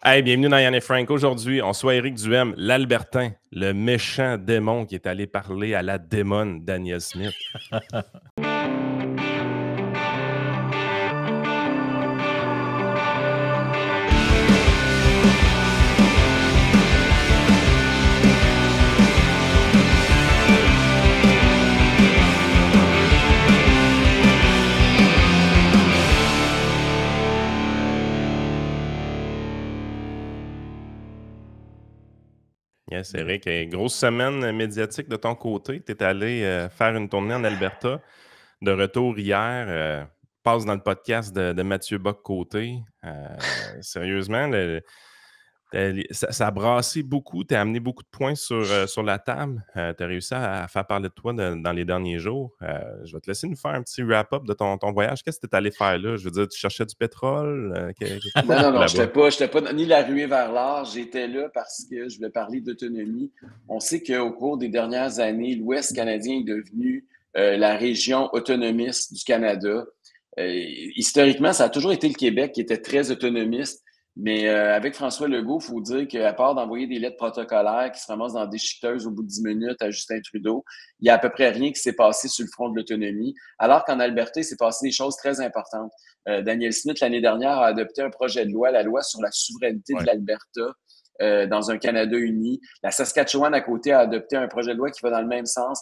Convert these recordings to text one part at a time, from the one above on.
Hey, bienvenue dans Yann et Frank. Aujourd'hui, on soit Éric Duhem, l'Albertain, le méchant démon qui est allé parler à la démone Danielle Smith. Yes, Éric, grosse semaine médiatique de ton côté. Tu es allé faire une tournée en Alberta. De retour hier, passe dans le podcast de Mathieu Bock-Côté. Sérieusement, ça a brassé beaucoup. Tu as amené beaucoup de points sur la table. Tu as réussi à faire parler de toi dans les derniers jours. Je vais te laisser nous faire un petit wrap-up de ton voyage. Qu'est-ce que tu es allé faire là? Je veux dire, tu cherchais du pétrole? C'est quoi Non, là-bas? j'étais pas ni la ruée vers l'or. J'étais là parce que je voulais parler d'autonomie. On sait qu'au cours des dernières années, l'Ouest canadien est devenu la région autonomiste du Canada. Historiquement, ça a toujours été le Québec qui était très autonomiste. Mais avec François Legault, il faut dire qu'à part d'envoyer des lettres protocolaires qui se ramassent dans des déchiqueteuses au bout de 10 minutes à Justin Trudeau, il n'y a à peu près rien qui s'est passé sur le front de l'autonomie. Alors qu'en Alberta, il s'est passé des choses très importantes. Danielle Smith, l'année dernière, a adopté un projet de loi, la loi sur la souveraineté de Ouais. l'Alberta dans un Canada uni. La Saskatchewan, à côté, a adopté un projet de loi qui va dans le même sens,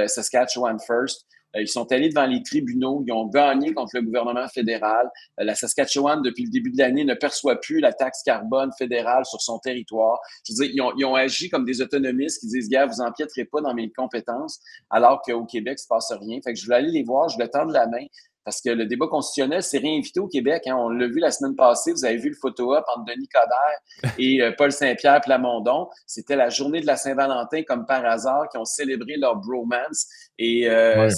Saskatchewan First. Ils sont allés devant les tribunaux, ils ont gagné contre le gouvernement fédéral. La Saskatchewan, depuis le début de l'année, ne perçoit plus la taxe carbone fédérale sur son territoire. Je veux dire, ils ont agi comme des autonomistes qui disent, gars, vous empiéterez pas dans mes compétences, alors qu'au Québec, il se passe rien. Fait que je voulais aller les voir, je voulais tendre la main. Parce que le débat constitutionnel s'est réinvité au Québec. Hein. On l'a vu la semaine passée. Vous avez vu le photo-op entre Denis Coderre et Paul Saint-Pierre Plamondon. C'était la journée de la Saint-Valentin, comme par hasard, qui ont célébré leur bromance. Et Ouais.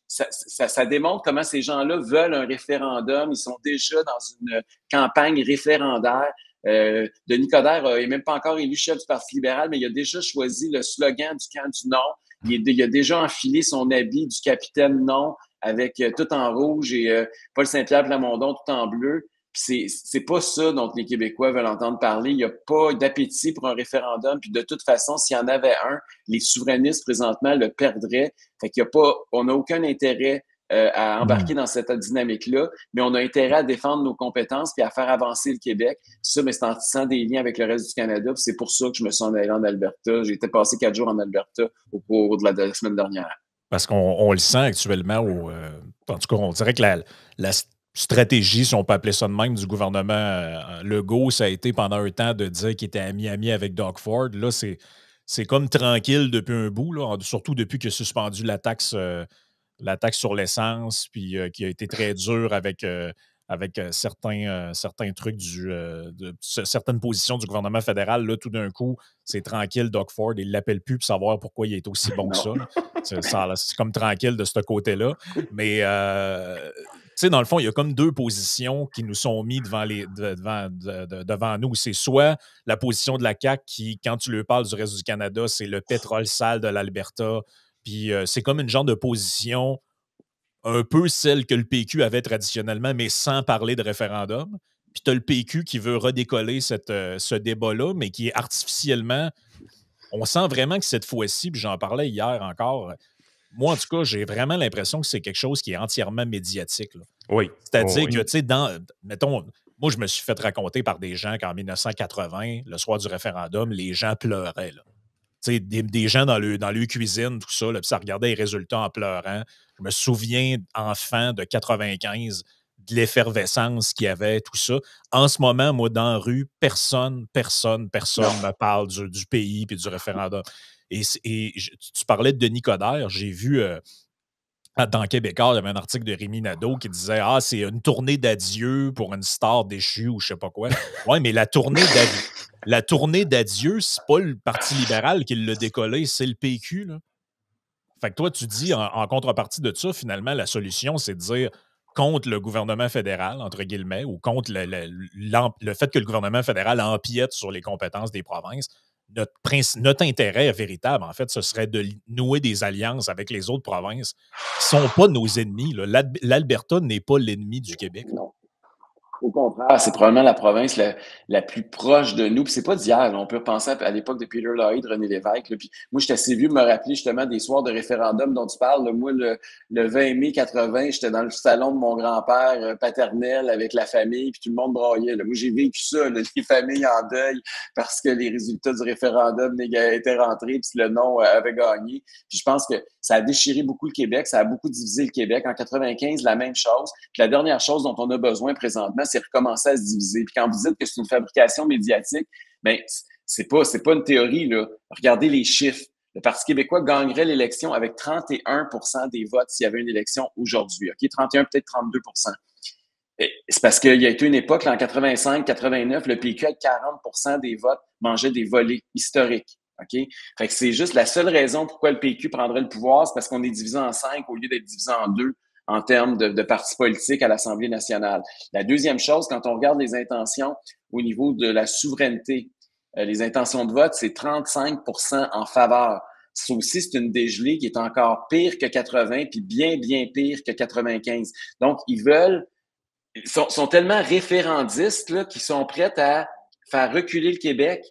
ça démontre comment ces gens-là veulent un référendum. Ils sont déjà dans une campagne référendaire. Denis Coderre n'est même pas encore élu chef du Parti libéral, mais il a déjà choisi le slogan du camp du non. Il a déjà enfilé son habit du capitaine non avec tout en rouge et Paul Saint-Pierre Plamondon tout en bleu. C'est pas ça dont les Québécois veulent entendre parler. Il n'y a pas d'appétit pour un référendum. Puis de toute façon, s'il y en avait un, les souverainistes présentement le perdraient. Fait qu'il y a pas, on n'a aucun intérêt à embarquer dans cette dynamique-là, mais on a intérêt à défendre nos compétences puis à faire avancer le Québec. Ça, mais c'est en tissant des liens avec le reste du Canada. C'est pour ça que je me suis en allé en Alberta. J'ai été passé 4 jours en Alberta au cours de la semaine dernière. Parce qu'on le sent actuellement, en tout cas, on dirait que la stratégie, si on peut appeler ça de même, du gouvernement Legault, ça a été pendant un temps de dire qu'il était ami avec Doug Ford. Là, c'est comme tranquille depuis un bout, là, surtout depuis qu'il a suspendu la taxe sur l'essence, puis qui a été très dur avec certains trucs de certaines positions du gouvernement fédéral. Là, tout d'un coup, c'est tranquille, Doug Ford. Il ne l'appelle plus pour savoir pourquoi il est aussi bon que ça. C'est comme tranquille de ce côté-là. Mais, tu sais, dans le fond, il y a comme deux positions qui nous sont mises devant nous. C'est soit la position de la CAQ qui, quand tu lui parles du reste du Canada, c'est le pétrole sale de l'Alberta. Puis c'est comme une genre de position un peu celle que le PQ avait traditionnellement, mais sans parler de référendum. Puis tu as le PQ qui veut redécoller ce débat-là, mais qui est artificiellement. On sent vraiment que cette fois-ci, puis j'en parlais hier encore, moi en tout cas, j'ai vraiment l'impression que c'est quelque chose qui est entièrement médiatique. Là. Oui. C'est-à-dire Oui. que, tu sais, mettons, moi je me suis fait raconter par des gens qu'en 1980, le soir du référendum, les gens pleuraient. Là. Des gens dans le cuisine, tout ça, là, puis ça regardait les résultats en pleurant. Je me souviens, enfant de 95, de l'effervescence qu'il y avait, tout ça. En ce moment, moi, dans la rue, personne me parle du pays et du référendum. Tu parlais de Denis Coderre, j'ai vu dans Québécois, il y avait un article de Rémi Nadeau qui disait « Ah, c'est une tournée d'adieu pour une star déchue ou je sais pas quoi. » Ouais, mais la tournée d'adieu, c'est pas le Parti libéral qui l'a décollé, c'est le PQ. Là. Fait que toi, tu dis, en contrepartie de ça, finalement, la solution, c'est de dire contre le gouvernement fédéral, entre guillemets, ou contre le fait que le gouvernement fédéral empiète sur les compétences des provinces. Notre intérêt véritable, en fait, ce serait de nouer des alliances avec les autres provinces qui ne sont pas nos ennemis. L'Alberta n'est pas l'ennemi du Québec. Non. Au contraire, c'est probablement la province la plus proche de nous. Puis c'est pas d'hier. On peut penser à l'époque de Peter Lloyd, René Lévesque. Là. Puis moi, j'étais assez vieux de me rappeler justement des soirs de référendum dont tu parles. Là. Moi, le 20 mai 80, j'étais dans le salon de mon grand-père paternel avec la famille, puis tout le monde braillait. Là. Moi, j'ai vécu ça, là, les familles en deuil parce que les résultats du référendum étaient rentrés, puis le non avait gagné. Puis je pense que ça a déchiré beaucoup le Québec, ça a beaucoup divisé le Québec. En 95, la même chose. Puis la dernière chose dont on a besoin présentement, c'est recommencer à se diviser. Puis quand vous dites que c'est une fabrication médiatique, bien, c'est pas une théorie, là. Regardez les chiffres. Le Parti québécois gagnerait l'élection avec 31% des votes s'il y avait une élection aujourd'hui. OK? 31, peut-être 32%. C'est parce qu'il y a été une époque, là, en 85, 89, le PQ, avec 40% des votes, mangeait des volets historiques. OK? Fait que c'est juste la seule raison pourquoi le PQ prendrait le pouvoir, c'est parce qu'on est divisé en 5 au lieu d'être divisé en 2 en termes de partis politiques à l'Assemblée nationale. La deuxième chose, quand on regarde les intentions au niveau de la souveraineté, les intentions de vote, c'est 35% en faveur. Ça aussi, c'est une dégelée qui est encore pire que 80, puis bien, bien pire que 95. Donc, ils sont tellement référendistes là, qu'ils sont prêts à faire reculer le Québec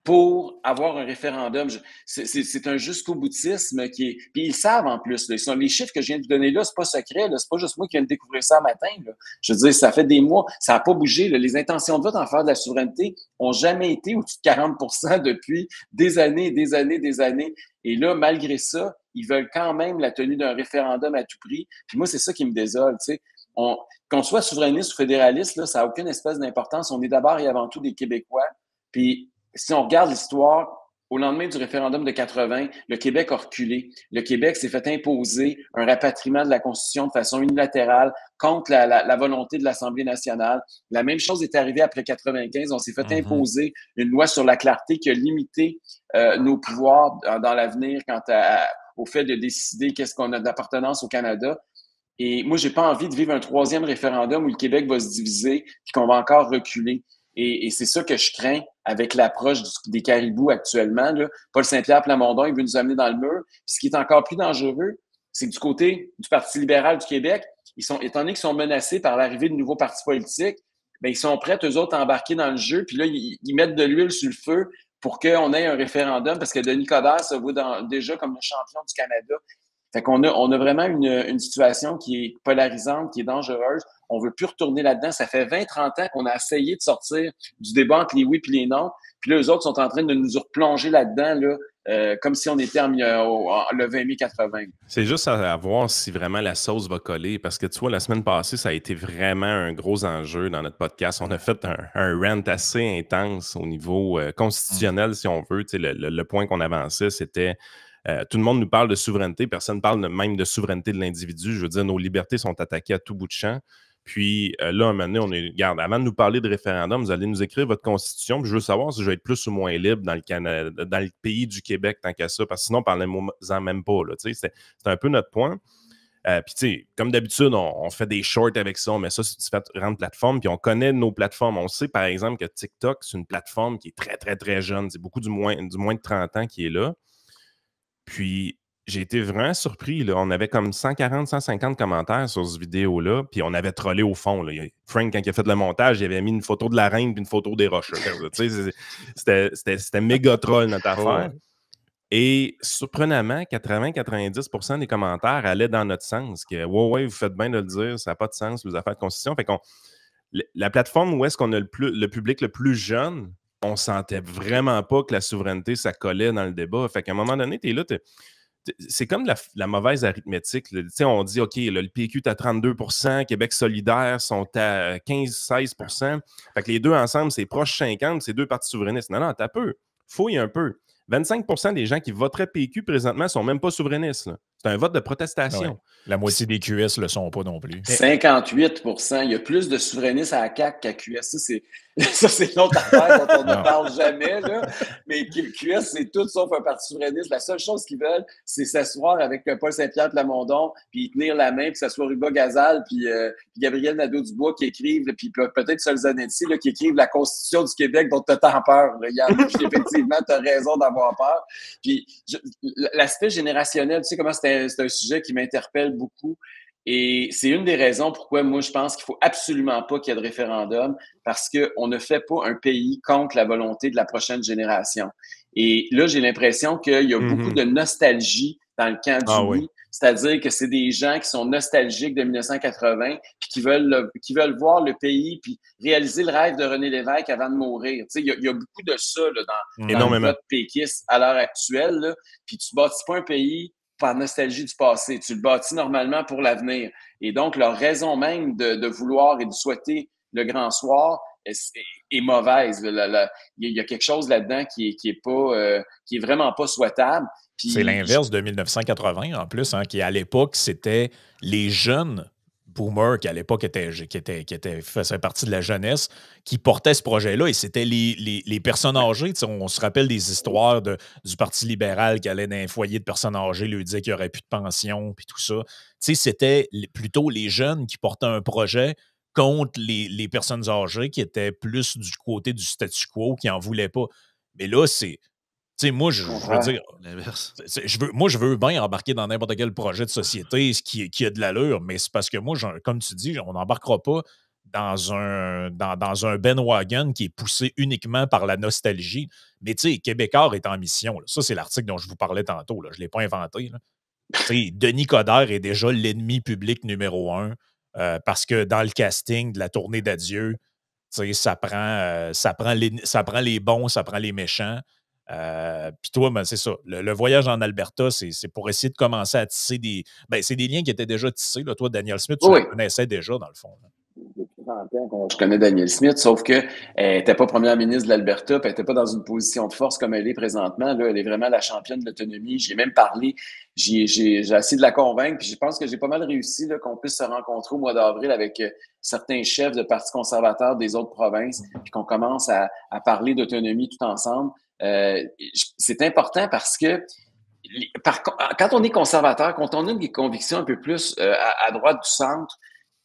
pour avoir un référendum. C'est un jusqu'au boutisme qui est... Puis ils savent en plus. Là, les chiffres que je viens de vous donner là, c'est pas secret. Là, c'est pas juste moi qui viens de découvrir ça matin. Là. Je veux dire, ça fait des mois. Ça n'a pas bougé. Là. Les intentions de vote en faveur de la souveraineté ont jamais été au-dessus de 40% depuis des années, des années, des années. Et là, malgré ça, ils veulent quand même la tenue d'un référendum à tout prix. Puis moi, c'est ça qui me désole. Tu sais. Qu'on soit souverainiste ou fédéraliste, là, ça n'a aucune espèce d'importance. On est d'abord et avant tout des Québécois. Puis si on regarde l'histoire, au lendemain du référendum de 80, le Québec a reculé. Le Québec s'est fait imposer un rapatriement de la Constitution de façon unilatérale contre la volonté de l'Assemblée nationale. La même chose est arrivée après 95. On s'est fait imposer une loi sur la clarté qui a limité nos pouvoirs dans l'avenir quant au fait de décider qu'est-ce qu'on a d'appartenance au Canada. Et moi, j'ai pas envie de vivre un troisième référendum où le Québec va se diviser et qu'on va encore reculer. Et c'est ça que je crains avec l'approche des caribous actuellement. Là. Paul Saint-Pierre Plamondon, il veut nous amener dans le mur. Puis ce qui est encore plus dangereux, c'est que du côté du Parti libéral du Québec, étant donné qu'ils sont menacés par l'arrivée de nouveaux partis politiques, bien, ils sont prêts, eux autres, à embarquer dans le jeu. Puis là, ils mettent de l'huile sur le feu pour qu'on ait un référendum, parce que Denis Coderre se voit déjà comme le champion du Canada. Fait qu'on a vraiment une situation qui est polarisante, qui est dangereuse. On veut plus retourner là-dedans. Ça fait 20-30 ans qu'on a essayé de sortir du débat entre les oui et les non. Puis là, eux autres sont en train de nous replonger là-dedans, là, comme si on était le 20 mai 80. C'est juste à voir si vraiment la sauce va coller. Parce que tu vois, la semaine passée, ça a été vraiment un gros enjeu dans notre podcast. On a fait un rant assez intense au niveau constitutionnel, si on veut. Tu sais, le point qu'on avançait, c'était... tout le monde nous parle de souveraineté, personne ne parle même de souveraineté de l'individu. Je veux dire, nos libertés sont attaquées à tout bout de champ. Puis là, un moment donné, regarde, avant de nous parler de référendum, vous allez nous écrire votre constitution. Puis je veux savoir si je vais être plus ou moins libre dans le pays du Québec tant qu'à ça, parce que sinon, parlez-moi-en même pas. Là, c'est un peu notre point. Puis, tu sais, comme d'habitude, on fait des shorts avec ça, on met ça sur différentes plateformes, puis on connaît nos plateformes. On sait, par exemple, que TikTok, c'est une plateforme qui est très, très, très jeune. C'est beaucoup du moins de 30 ans qui est là. Puis, j'ai été vraiment surpris. Là. On avait comme 140, 150 commentaires sur cette vidéo-là, puis on avait trollé au fond. Là. Frank, quand il a fait le montage, il avait mis une photo de la reine puis une photo des rochers. C'était méga troll, notre affaire. Ouais. Et surprenamment, 80-90% des commentaires allaient dans notre sens. Que, ouais, vous faites bien de le dire, ça n'a pas de sens, les affaires de constitution. Fait la plateforme où est-ce qu'on a le public le plus jeune, on sentait vraiment pas que la souveraineté, ça collait dans le débat. Fait qu'à un moment donné, tu es là, c'est comme la mauvaise arithmétique. On dit, OK, là, le PQ est à 32%, Québec solidaire sont à 15-16%. Fait que les deux ensemble, c'est proche 50%, c'est deux partis souverainistes. Non, t'as peu. Fouille un peu. 25% des gens qui voteraient PQ présentement ne sont même pas souverainistes. Là. C'est un vote de protestation. Ouais. La moitié des QS ne le sont pas non plus. 58%. Il y a plus de souverainistes à la CAQ qu'à QS. Ça, c'est l'autre affaire dont on ne parle jamais. Là. Mais QS, c'est tout sauf un parti souverainiste. La seule chose qu'ils veulent, c'est s'asseoir avec Paul Saint-Pierre Plamondon, puis tenir la main, puis que ce soit Ruba Gazal, puis Gabriel Nadeau-Dubois qui écrivent, puis peut-être Sol Zanetti, là, qui écrivent la Constitution du Québec dont tu as tant peur. Regarde, effectivement, tu as raison d'avoir peur. Puis l'aspect générationnel, tu sais comment c'est un sujet qui m'interpelle beaucoup. Et c'est une des raisons pourquoi moi, je pense qu'il faut absolument pas qu'il y ait de référendum, parce qu'on ne fait pas un pays contre la volonté de la prochaine génération. Et là, j'ai l'impression qu'il y a beaucoup de nostalgie dans le camp du Ah oui. oui, c'est-à-dire que c'est des gens qui sont nostalgiques de 1980 puis qui veulent voir le pays puis réaliser le rêve de René Lévesque avant de mourir. Tu sais, il y a beaucoup de ça là, dans le vote péquiste à l'heure actuelle. Là. Puis tu bâtis pas un pays par nostalgie du passé. Tu le bâtis normalement pour l'avenir. Et donc, leur raison même de vouloir et de souhaiter le grand soir est mauvaise. Il y a quelque chose là-dedans qui est vraiment pas souhaitable. Puis, c'est l'inverse de 1980 en plus, hein, qui à l'époque, c'était les jeunes boomers qui à l'époque faisaient partie de la jeunesse, qui portaient ce projet-là, et c'était les personnes âgées. On se rappelle des histoires du Parti libéral qui allait dans un foyer de personnes âgées, lui disait qu'il n'y aurait plus de pension, puis tout ça. C'était plutôt les jeunes qui portaient un projet contre les personnes âgées qui étaient plus du côté du statu quo, qui n'en voulaient pas. Mais là, c'est... moi, je veux dire, l'inverse. Moi, je veux bien embarquer dans n'importe quel projet de société qui a de l'allure, mais c'est parce que moi, comme tu dis, on n'embarquera pas dans un bandwagon qui est poussé uniquement par la nostalgie. Mais tu sais, Québécois est en mission. Là. Ça, c'est l'article dont je vous parlais tantôt. Là. Je ne l'ai pas inventé. Denis Coderre est déjà l'ennemi public numéro 1 parce que dans le casting de la tournée d'adieu, ça prend les bons, ça prend les méchants. Puis toi, ben, c'est ça. Le voyage en Alberta, c'est pour essayer de commencer à tisser des... Ben, c'est des liens qui étaient déjà tissés. Là. Toi, Danielle Smith, tu le connaissais déjà, dans le fond. Là. Depuis 30 ans je connais Danielle Smith, sauf qu'elle n'était pas première ministre de l'Alberta, puis elle n'était pas dans une position de force comme elle est présentement. Là, elle est vraiment la championne de l'autonomie. J'ai même parlé, j'ai essayé de la convaincre, puis je pense que j'ai pas mal réussi là, qu'on puisse se rencontrer au mois d'avril avec certains chefs de partis conservateurs des autres provinces, puis qu'on commence à parler d'autonomie tout ensemble. C'est important parce que quand on est conservateur, quand on a des convictions un peu plus à droite du centre,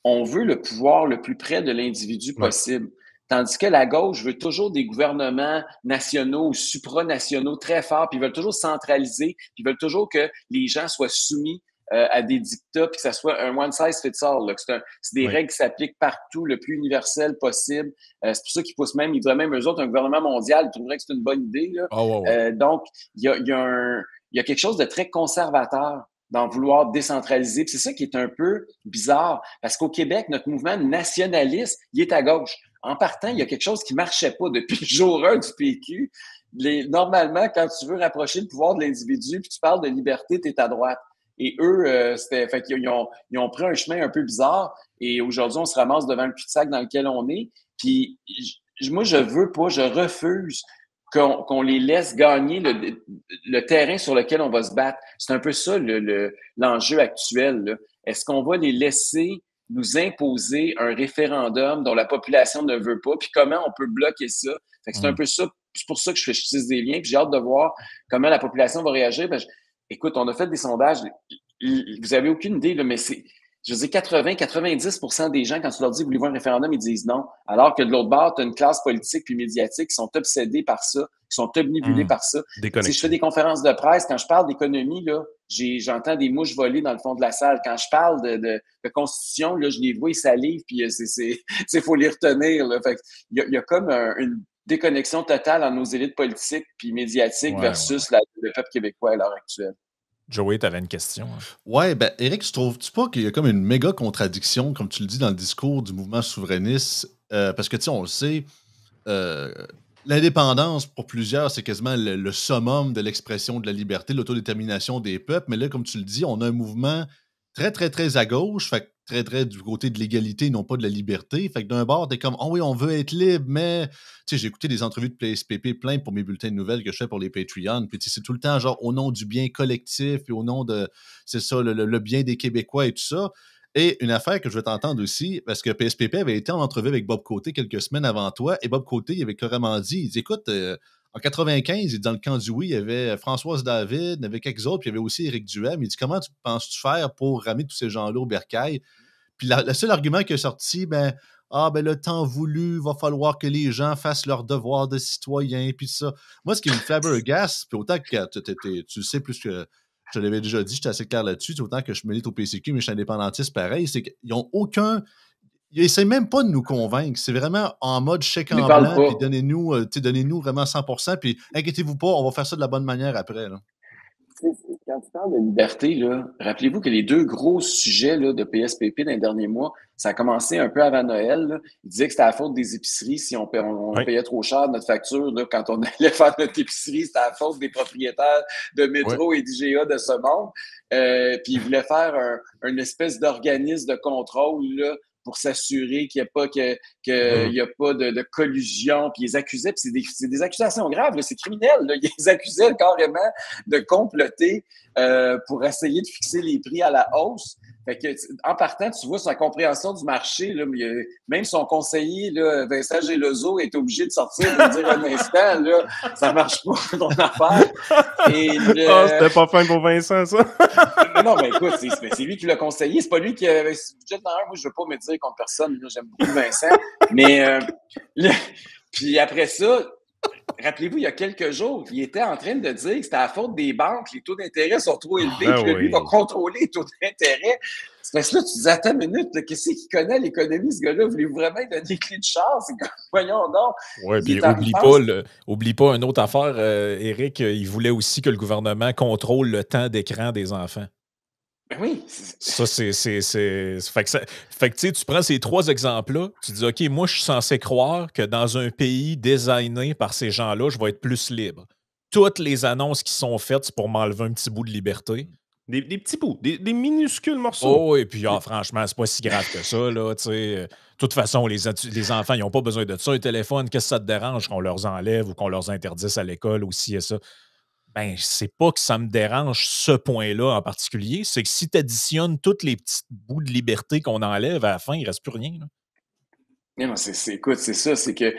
on veut le pouvoir le plus près de l'individu possible. Tandis que la gauche veut toujours des gouvernements nationaux ou supranationaux très forts, puis ils veulent toujours centraliser, puis ils veulent toujours que les gens soient soumis à des dictats, puis que ça soit un one size fits all. Là, c'est des règles qui s'appliquent partout, le plus universel possible. C'est pour ça qu'ils poussent même, ils voudraient même eux autres un gouvernement mondial, ils trouveraient que c'est une bonne idée. Là. Donc, il y a quelque chose de très conservateur d'en vouloir décentraliser. Puis c'est ça qui est un peu bizarre, parce qu'au Québec, notre mouvement nationaliste, il est à gauche. En partant, il y a quelque chose qui marchait pas depuis le jour 1 du PQ. Normalement, quand tu veux rapprocher le pouvoir de l'individu, puis tu parles de liberté, tu es à droite. Et eux, ils ont pris un chemin un peu bizarre, et aujourd'hui, on se ramasse devant le cul-de-sac dans lequel on est. Puis moi, je refuse qu'on les laisse gagner le terrain sur lequel on va se battre. C'est un peu ça l'enjeu actuel. Là. Est-ce qu'on va les laisser nous imposer un référendum dont la population ne veut pas? Puis comment on peut bloquer ça? Fait que c'est un peu ça. C'est pour ça que je tisse des liens. Puis j'ai hâte de voir comment la population va réagir. Écoute, on a fait des sondages. Vous avez aucune idée, là, mais je veux dire, 80-90% des gens, quand tu leur dis, voulez-vous un référendum, ils disent non. Alors que de l'autre bord, tu as une classe politique puis médiatique qui sont obsédés par ça, qui sont obnubilés par ça. Si je fais des conférences de presse, quand je parle d'économie, là, j'entends des mouches voler dans le fond de la salle. Quand je parle de constitution, là, je les vois, ils salivent, puis faut les retenir. Là. Fait il y a comme une déconnexion totale entre nos élites politiques puis médiatiques versus le peuple québécois à l'heure actuelle. Joey, tu avais une question. Hein? Ouais, ben, Éric, tu trouves-tu pas qu'il y a comme une méga contradiction, comme tu le dis dans le discours du mouvement souverainiste? Parce que, tu sais, on le sait, l'indépendance, pour plusieurs, c'est quasiment le summum de l'expression de la liberté, de l'autodétermination des peuples. Mais là, comme tu le dis, on a un mouvement très, très, très à gauche, fait que très, très du côté de l'égalité, non pas de la liberté. Fait que d'un bord, t'es comme, oh oui, on veut être libre, mais... Tu sais, j'ai écouté des entrevues de PSPP plein pour mes bulletins de nouvelles que je fais pour les Patreons, puis c'est tout le temps, genre, au nom du bien collectif, et au nom de, c'est ça, le bien des Québécois et tout ça. Et une affaire que je vais t'entendre aussi, parce que PSPP avait été en entrevue avec Bob Côté quelques semaines avant toi, et Bob Côté, il avait carrément dit, il dit, écoute... en 95, dans le camp du oui, il y avait Françoise David, il y avait quelques autres, puis il y avait aussi Éric Duhem. Il dit, comment penses-tu faire pour ramener tous ces gens-là au bercail? Puis le seul argument qui est sorti, le temps voulu, va falloir que les gens fassent leur devoir de citoyen, puis ça. Moi, ce qui me flabbergasse, puis autant que tu sais plus que je l'avais déjà dit, j'étais assez clair là-dessus, c'est autant que je milite au PCQ, mais je suis indépendantiste pareil, c'est qu'ils n'ont aucun... Ils n'essaient même pas de nous convaincre. C'est vraiment en mode chèque en blanc, puis donnez-nous vraiment 100%, puis inquiétez-vous pas, on va faire ça de la bonne manière après. Là. Quand tu parles de liberté, là, rappelez-vous que les deux gros sujets là, de PSPP dans les derniers mois, ça a commencé un peu avant Noël. Là. Ils disaient que c'était la faute des épiceries si on payait trop cher notre facture. Là, quand on allait faire notre épicerie, c'était la faute des propriétaires de métro et d'IGA de ce monde. Puis ils voulaient faire une espèce d'organisme de contrôle là, pour s'assurer qu'il n'y a pas, y a pas de collusion. Puis ils les accusaient, puis c'est des accusations graves, là, c'est criminel. Là. Ils les accusaient carrément de comploter pour essayer de fixer les prix à la hausse. Fait que, en partant, tu vois, sa compréhension du marché, là, même son conseiller, là, Vincent Gelozo, est obligé de sortir et de dire un instant, là, ça marche pas ton affaire. C'était pas fin pour Vincent, ça? Non, mais écoute, c'est lui qui l'a conseillé. C'est pas lui qui avait ce budget dans un. Moi, je veux pas me dire contre personne. Là, j'aime beaucoup Vincent. Mais, puis après ça, rappelez-vous, il y a quelques jours, il était en train de dire que c'était à la faute des banques, les taux d'intérêt sont trop élevés, puis lui va contrôler les taux d'intérêt. C'est parce que là, tu dis, attends une minute, qu'est-ce qu'il connaît l'économie, ce gars-là? Voulez-vous vraiment lui donner des clés de char? C'est comme, voyons donc. Oui, puis oublie pas une autre affaire, Éric, il voulait aussi que le gouvernement contrôle le temps d'écran des enfants. Ben oui. Ça, c'est. Fait que tu prends ces trois exemples-là, tu dis, OK, moi, je suis censé croire que dans un pays designé par ces gens-là, je vais être plus libre. Toutes les annonces qui sont faites, c'est pour m'enlever un petit bout de liberté. Des petits bouts, des minuscules morceaux. Oh, et puis, franchement, c'est pas si grave que ça, là, tu sais. De toute façon, les enfants, ils n'ont pas besoin de ça. Un téléphone, qu'est-ce que ça te dérange qu'on leur enlève ou qu'on leur interdise à l'école ou ci et ça? Ben, c'est pas que ça me dérange ce point-là en particulier, c'est que si tu additionnes tous les petits bouts de liberté qu'on enlève, à la fin, il ne reste plus rien. Là. Non, écoute, c'est ça, c'est que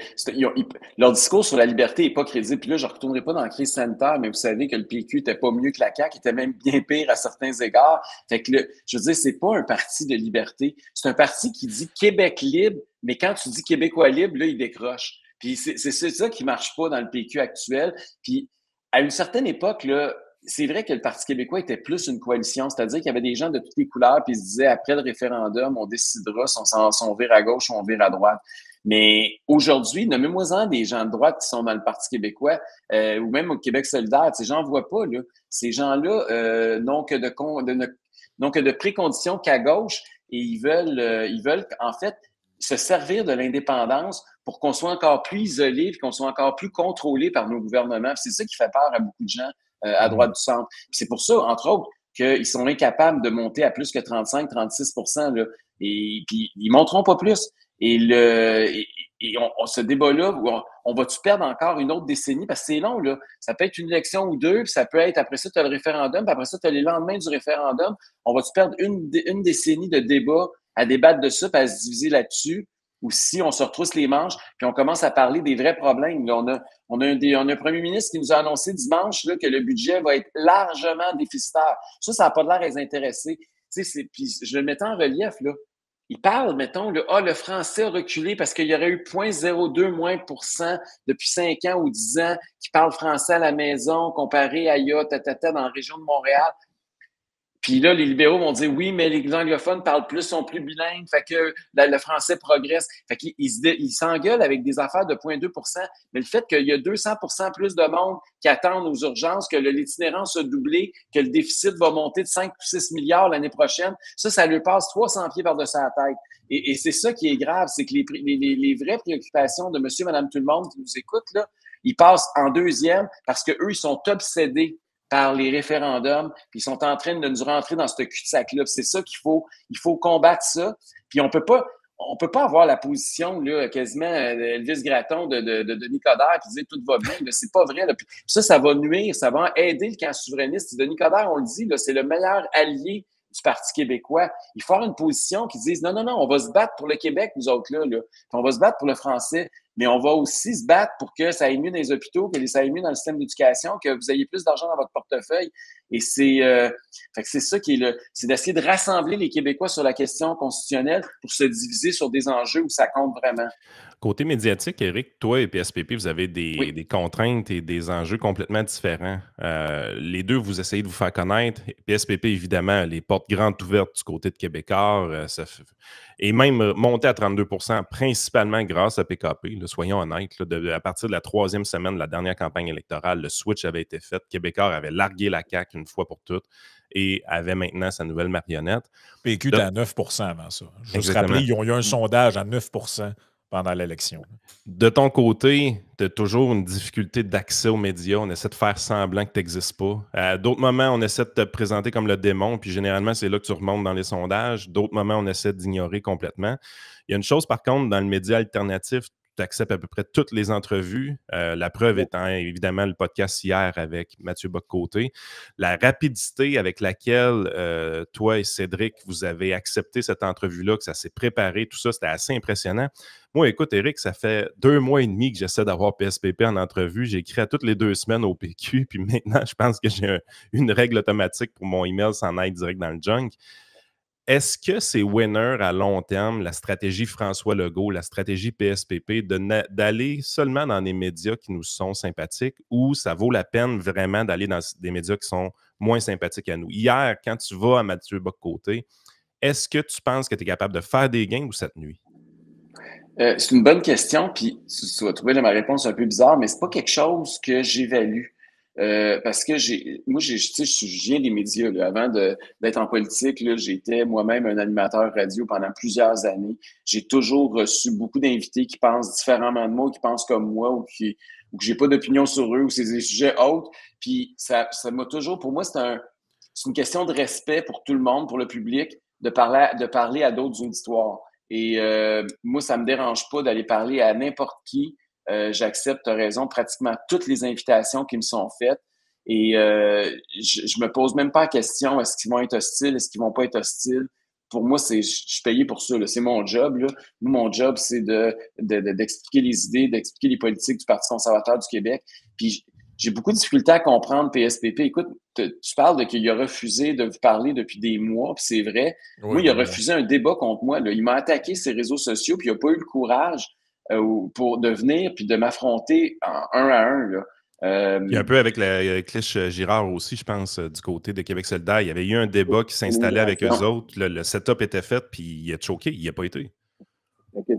leur discours sur la liberté n'est pas crédible. Puis là, je ne retournerai pas dans la crise sanitaire, mais vous savez que le PQ n'était pas mieux que la CAQ, était même bien pire à certains égards. Fait que je veux dire, c'est pas un parti de liberté. C'est un parti qui dit Québec libre, mais quand tu dis Québécois libre, là, il décroche. Puis c'est ça qui marche pas dans le PQ actuel. Puis à une certaine époque, là, c'est vrai que le Parti québécois était plus une coalition, c'est-à-dire qu'il y avait des gens de toutes les couleurs, puis ils se disaient, après le référendum, on décidera si on vire à gauche ou on vire à droite. Mais aujourd'hui, nommez-moi-en des gens de droite qui sont dans le Parti québécois, ou même au Québec solidaire, ces gens ne voient pas, là. Ces gens-là n'ont que de préconditions qu'à gauche, et ils veulent en fait se servir de l'indépendance pour qu'on soit encore plus isolé, puis qu'on soit encore plus contrôlé par nos gouvernements. Puis c'est ça qui fait peur à beaucoup de gens à droite du centre. Puis c'est pour ça, entre autres, qu'ils sont incapables de monter à plus que 35-36 % là. Et puis, ils ne monteront pas plus. Et ce débat-là, on va-tu perdre encore une autre décennie? Parce que c'est long, là. Ça peut être une élection ou deux, puis ça peut être, après ça, tu as le référendum, puis après ça, tu as les lendemains du référendum. On va-tu perdre une décennie de débat à débattre de ça, puis à se diviser là-dessus? Ou si on se retrousse les manches, puis on commence à parler des vrais problèmes. Là, on a un premier ministre qui nous a annoncé dimanche là, que le budget va être largement déficitaire. Ça n'a pas l'air à les intéresser. Puis je le mettais en relief, là. Il parle, mettons, le français a reculé parce qu'il y aurait eu 0,02 moins % depuis 5 ans ou 10 ans qui parlent français à la maison comparé à dans la région de Montréal. Puis là, les libéraux vont dire oui, mais les anglophones sont plus bilingues, fait que le français progresse. Fait qu'ils s'engueulent avec des affaires de 0,2 %. Mais le fait qu'il y a 200 % plus de monde qui attendent aux urgences, que l'itinérance a doublé, que le déficit va monter de 5 ou 6 milliards l'année prochaine, ça lui passe 300 pieds par-dessus la tête. Et c'est ça qui est grave, c'est que les vraies préoccupations de monsieur, madame, tout le monde qui nous écoute, là, ils passent en deuxième parce qu'eux, ils sont obsédés par les référendums, puis ils sont en train de nous rentrer dans ce cul-de-sac-là. C'est ça il faut combattre ça. Puis on peut pas avoir la position là, quasiment Elvis Gratton de Denis Coderre qui disait tout va bien. Là, c'est pas vrai. Là. Puis ça va nuire, ça va aider le camp souverainiste. Denis Coderre, on le dit, là, c'est le meilleur allié du Parti québécois. Il faut avoir une position qui dise non, on va se battre pour le Québec, nous autres là. Puis on va se battre pour le français. Mais on va aussi se battre pour que ça aille mieux dans les hôpitaux, que ça aille mieux dans le système d'éducation, que vous ayez plus d'argent dans votre portefeuille. Et c'est ça qui est c'est d'essayer de rassembler les Québécois sur la question constitutionnelle pour se diviser sur des enjeux où ça compte vraiment. Côté médiatique, Éric, toi et PSPP, vous avez Oui. des contraintes et des enjeux complètement différents. Les deux, vous essayez de vous faire connaître. PSPP, évidemment, les portes grandes ouvertes du côté de Québécois, et même monté à 32%, principalement grâce à PKP. Là, soyons honnêtes, là, à partir de la 3e semaine de la dernière campagne électorale, le switch avait été fait. Québécois avait largué la CAQ une fois pour toutes et avait maintenant sa nouvelle marionnette. PQ était à 9% avant ça. Juste Exactement. rappeler, ils ont eu un sondage à 9% pendant l'élection. De ton côté, tu as toujours une difficulté d'accès aux médias. On essaie de faire semblant que tu n'existes pas. À d'autres moments, on essaie de te présenter comme le démon, puis généralement, c'est là que tu remontes dans les sondages. D'autres moments, on essaie d'ignorer complètement. Il y a une chose, par contre, dans le média alternatif, tu acceptes à peu près toutes les entrevues. La preuve étant évidemment le podcast hier avec Mathieu Bock-Côté. La rapidité avec laquelle toi et Cédric, vous avez accepté cette entrevue-là, que ça s'est préparé, tout ça, c'était assez impressionnant. Moi, écoute, Éric, ça fait 2 mois et demi que j'essaie d'avoir PSPP en entrevue. J'ai écrit à toutes les 2 semaines au PQ, puis maintenant, je pense que j'ai une règle automatique pour mon email s'en aille direct dans le junk. Est-ce que c'est winner à long terme, la stratégie François Legault, la stratégie PSPP, d'aller seulement dans des médias qui nous sont sympathiques, ou ça vaut la peine vraiment d'aller dans des médias qui sont moins sympathiques à nous? Hier, quand tu vas à Mathieu Bock-Côté, est-ce que tu penses que tu es capable de faire des gains ou ça te nuit? C'est une bonne question, puis tu vas trouver ma réponse un peu bizarre, mais c'est pas quelque chose que j'évalue. Parce que je viens des médias. Là. Avant d'être en politique, là, j'étais moi-même un animateur radio pendant plusieurs années. J'ai toujours reçu beaucoup d'invités qui pensent différemment de moi, qui pensent comme moi, ou que j'ai pas d'opinion sur eux, ou c'est des sujets autres. Puis ça m'a toujours, pour moi, c'est une question de respect pour tout le monde, pour le public, de parler à d'autres auditoires. Et moi, ça me dérange pas d'aller parler à n'importe qui. J'accepte, tu as raison, pratiquement toutes les invitations qui me sont faites. Et je me pose même pas la question, est-ce qu'ils vont être hostiles, est-ce qu'ils vont pas être hostiles. Pour moi, je suis payé pour ça. Là. C'est mon job. Là. Nous, mon job, c'est d'expliquer les idées, d'expliquer les politiques du Parti conservateur du Québec. Puis j'ai beaucoup de difficulté à comprendre PSPP. Écoute, tu parles de qu'il a refusé de vous parler depuis des mois, puis c'est vrai. Oui, moi, il a refusé un débat contre moi. Là. Il m'a attaqué ses réseaux sociaux, puis il n'a pas eu le courage de venir puis de m'affronter en 1 à 1. Là. Il y a un peu avec Clich Girard aussi, je pense, du côté de Québec solidaire. Il y avait eu un débat qui s'installait avec eux autres. Le setup était fait, puis il a choqué. Il n'y a pas été.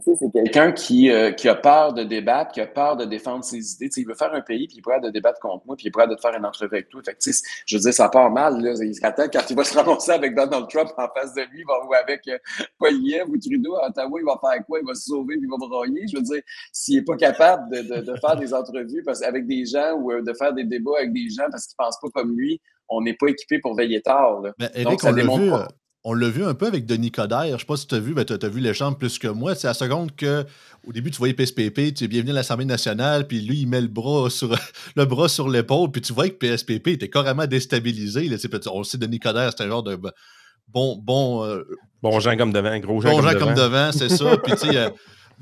C'est quelqu'un qui a peur de débattre, qui a peur de défendre ses idées. T'sais, il veut faire un pays, puis il est prêt de débattre contre moi, puis il est prêt de te faire une entrevue avec toi. Fait que, je veux dire, ça part mal. Là. Il s'attend quand il va se ramasser avec Donald Trump en face de lui, ou avec Poilievre ou Trudeau à Ottawa, il va faire quoi? Il va se sauver, puis il va broyer. Je veux dire, s'il n'est pas capable de faire des entrevues avec des gens ou de faire des débats avec des gens parce qu'ils ne pensent pas comme lui, on n'est pas équipé pour veiller tard. Là. Ben, Éric, donc, ça démontre pas. On l'a vu un peu avec Denis Coderre. Je ne sais pas si tu as vu, tu as vu l'échange plus que moi. C'est à la seconde qu'au début, tu voyais PSPP, tu es bienvenu à l'Assemblée nationale, puis lui, il met le bras sur l'épaule, puis tu vois que PSPP était carrément déstabilisé. Là, on sait, Denis Coderre, c'est un genre de bon Gens comme devant, gros gens comme devant, c'est ça. Puis tu sais,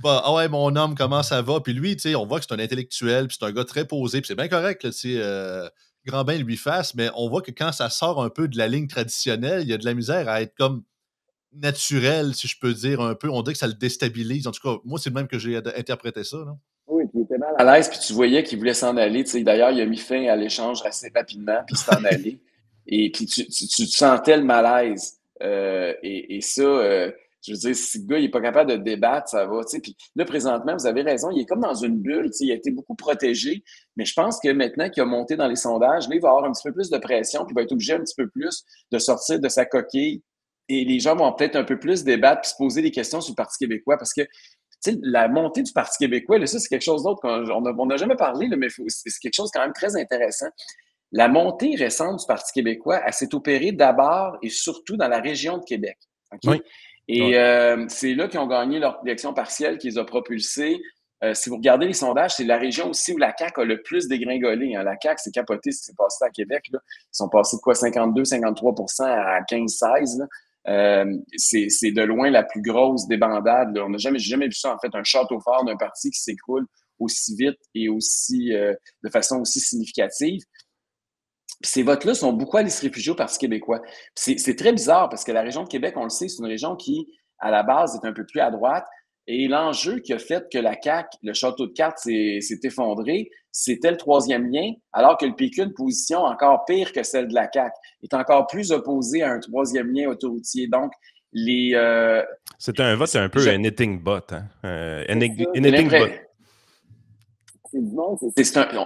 ah ouais, mon homme, comment ça va? Puis lui, tu sais, on voit que c'est un intellectuel, puis c'est un gars très posé, puis c'est bien correct, tu sais. Grand bain lui fasse, mais on voit que quand ça sort un peu de la ligne traditionnelle, il y a de la misère à être comme naturel, si je peux dire un peu. On dirait que ça le déstabilise. En tout cas, moi, c'est le même que j'ai interprété ça. Là. Oui, puis il était mal à l'aise, puis tu voyais qu'il voulait s'en aller. Tu sais, d'ailleurs, il a mis fin à l'échange assez rapidement, puis il s'en allait. Et puis tu sentais le malaise. Et ça, je veux dire, si le gars il n'est pas capable de débattre, ça va. Tu sais. Puis là, présentement, vous avez raison, il est comme dans une bulle. Tu sais, il a été beaucoup protégé. Mais je pense que maintenant qu'il a monté dans les sondages, là, il va avoir un petit peu plus de pression, puis il va être obligé un petit peu plus de sortir de sa coquille. Et les gens vont peut-être un peu plus débattre puis se poser des questions sur le Parti québécois parce que la montée du Parti québécois, là, ça, c'est quelque chose d'autre qu'on n'a jamais parlé, là, mais c'est quelque chose quand même très intéressant. La montée récente du Parti québécois, elle s'est opérée d'abord et surtout dans la région de Québec. Okay? Oui. Et c'est là qu'ils ont gagné leur élection partielle qui les a propulsés. Si vous regardez les sondages, c'est la région aussi où la CAQ a le plus dégringolé. Hein. La CAQ, c'est capoté ce qui s'est passé à Québec. Là. Ils sont passés de quoi 52-53% à 15-16%. C'est de loin la plus grosse débandade. Là. J'ai jamais vu ça, en fait, un château fort d'un parti qui s'écroule aussi vite et aussi de façon aussi significative. Puis ces votes-là sont beaucoup allés se réfugier au Parti québécois. C'est très bizarre parce que la région de Québec, on le sait, c'est une région qui, à la base, est un peu plus à droite. Et l'enjeu qui a fait que la CAQ, le château de cartes, s'est effondré, c'était le troisième lien, alors que le PQ a une position encore pire que celle de la CAQ, est encore plus opposé à un troisième lien autoroutier. Donc, c'est un vote un peu anything but. Hein? Anything but.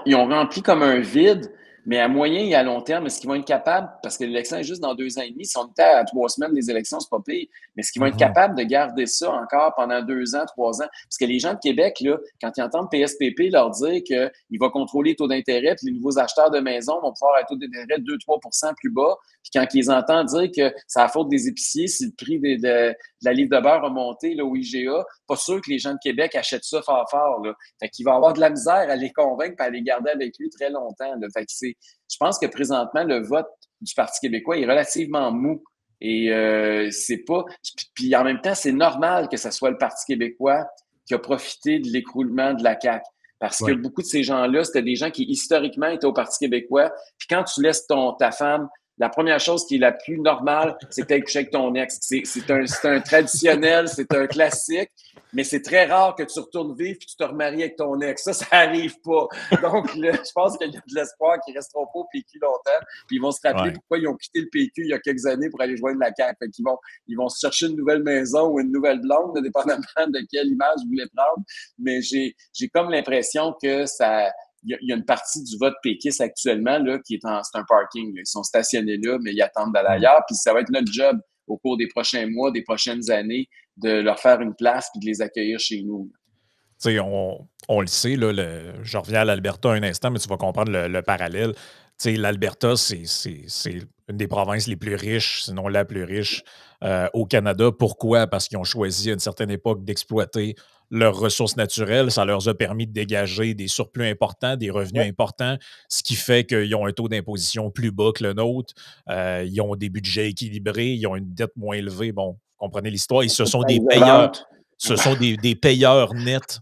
Ils ont rempli comme un vide, mais à moyen et à long terme, est-ce qu'ils vont être capables, parce que l'élection est juste dans 2 ans et demi, si on était à 3 semaines des élections, c'est pas pire, mais est-ce qu'ils vont être capables de garder ça encore pendant 2 ans, 3 ans? Parce que les gens de Québec, là, quand ils entendent PSPP leur dire qu'il va contrôler les taux d'intérêt, puis les nouveaux acheteurs de maisons vont pouvoir avoir un taux d'intérêt de 2-3% plus bas, puis quand ils entendent dire que c'est la faute des épiciers si le prix de la livre de beurre a monté là, au IGA, pas sûr que les gens de Québec achètent ça fort, là. Fait qu'il va avoir de la misère à les convaincre et à les garder avec lui très longtemps, là. Fait que je pense que présentement, le vote du Parti québécois est relativement mou. Et c'est pas. Puis en même temps, c'est normal que ce soit le Parti québécois qui a profité de l'écroulement de la CAQ. Parce que beaucoup de ces gens-là, c'était des gens qui historiquement étaient au Parti québécois. Puis quand tu laisses ta femme, la première chose qui est la plus normale, c'est que tu aies couché avec ton ex. C'est un traditionnel, c'est un classique. Mais c'est très rare que tu retournes vivre et tu te remaries avec ton ex. Ça arrive pas. Donc, là, je pense qu'il y a de l'espoir qu'ils resteront pas au PQ longtemps. Puis ils vont se rappeler pourquoi ils ont quitté le PQ il y a quelques années pour aller joindre la CAQ. Fait qu'ils ils vont se chercher une nouvelle maison ou une nouvelle blonde, dépendamment de quelle image vous voulez prendre. Mais j'ai comme l'impression que il y a une partie du vote péquiste actuellement là, c'est un parking. Là. Ils sont stationnés là, mais ils attendent d'aller ailleurs. Puis ça va être notre job au cours des prochains mois, des prochaines années, de leur faire une place et de les accueillir chez nous. Tu sais, on le sait, là, je reviens à l'Alberta un instant, mais tu vas comprendre le parallèle. Tu sais, l'Alberta, c'est une des provinces les plus riches, sinon la plus riche au Canada. Pourquoi? Parce qu'ils ont choisi à une certaine époque d'exploiter leurs ressources naturelles. Ça leur a permis de dégager des surplus importants, des revenus importants, ce qui fait qu'ils ont un taux d'imposition plus bas que le nôtre. Ils ont des budgets équilibrés, ils ont une dette moins élevée. Bon, comprenez l'histoire. Ils se sont des payeurs. Ce sont des payeurs nets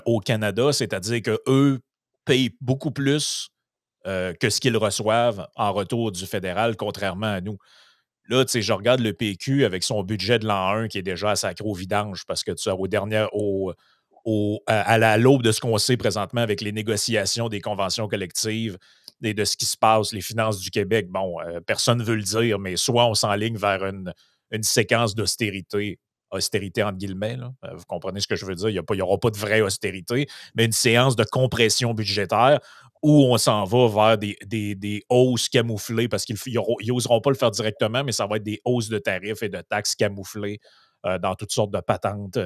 au Canada, c'est-à-dire qu'eux payent beaucoup plus que ce qu'ils reçoivent en retour du fédéral, contrairement à nous. Là, tu sais, je regarde le PQ avec son budget de l'an 1 qui est déjà à sacré au vidange parce que tu sais, à l'aube de ce qu'on sait présentement avec les négociations des conventions collectives et de ce qui se passe, les finances du Québec, bon, personne ne veut le dire, mais soit on s'enligne vers une séquence d'austérité entre guillemets, là. Vous comprenez ce que je veux dire? Il n'y aura pas de vraie austérité, mais une séance de compression budgétaire où on s'en va vers des hausses camouflées parce qu'ils n'oseront pas le faire directement, mais ça va être des hausses de tarifs et de taxes camouflées dans toutes sortes de patentes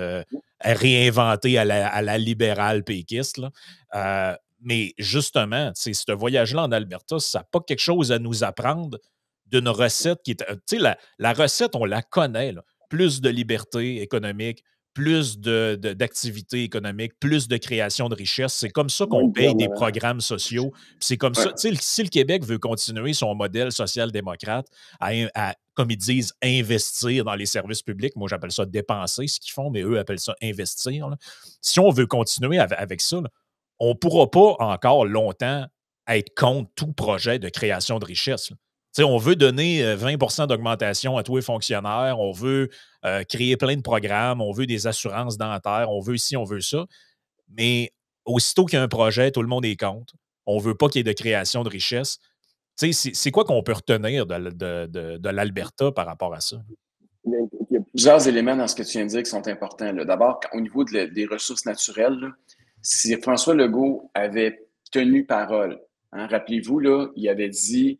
réinventées à la libérale péquiste. Là. Mais justement, ce voyage-là en Alberta, ça n'a pas quelque chose à nous apprendre d'une recette qui est. Tu sais, la recette, on la connaît. Là. Plus de liberté économique, plus d'activité économique, plus de création de richesse. C'est comme ça qu'on paye des programmes sociaux. C'est comme ça. Si le Québec veut continuer son modèle social-démocrate à, comme ils disent, investir dans les services publics, moi j'appelle ça dépenser ce qu'ils font, mais eux appellent ça investir. Là. Si on veut continuer avec ça, là, on ne pourra pas encore longtemps être contre tout projet de création de richesse. Là. T'sais, on veut donner 20 d'augmentation à tous les fonctionnaires, on veut créer plein de programmes, on veut des assurances dentaires, on veut ci, on veut ça. Mais aussitôt qu'il y a un projet, tout le monde est contre. On ne veut pas qu'il y ait de création de richesse. C'est quoi qu'on peut retenir de l'Alberta par rapport à ça? Il y a plusieurs éléments dans ce que tu viens de dire qui sont importants. D'abord, au niveau des ressources naturelles, là, si François Legault avait tenu parole, hein, rappelez-vous, là, il avait dit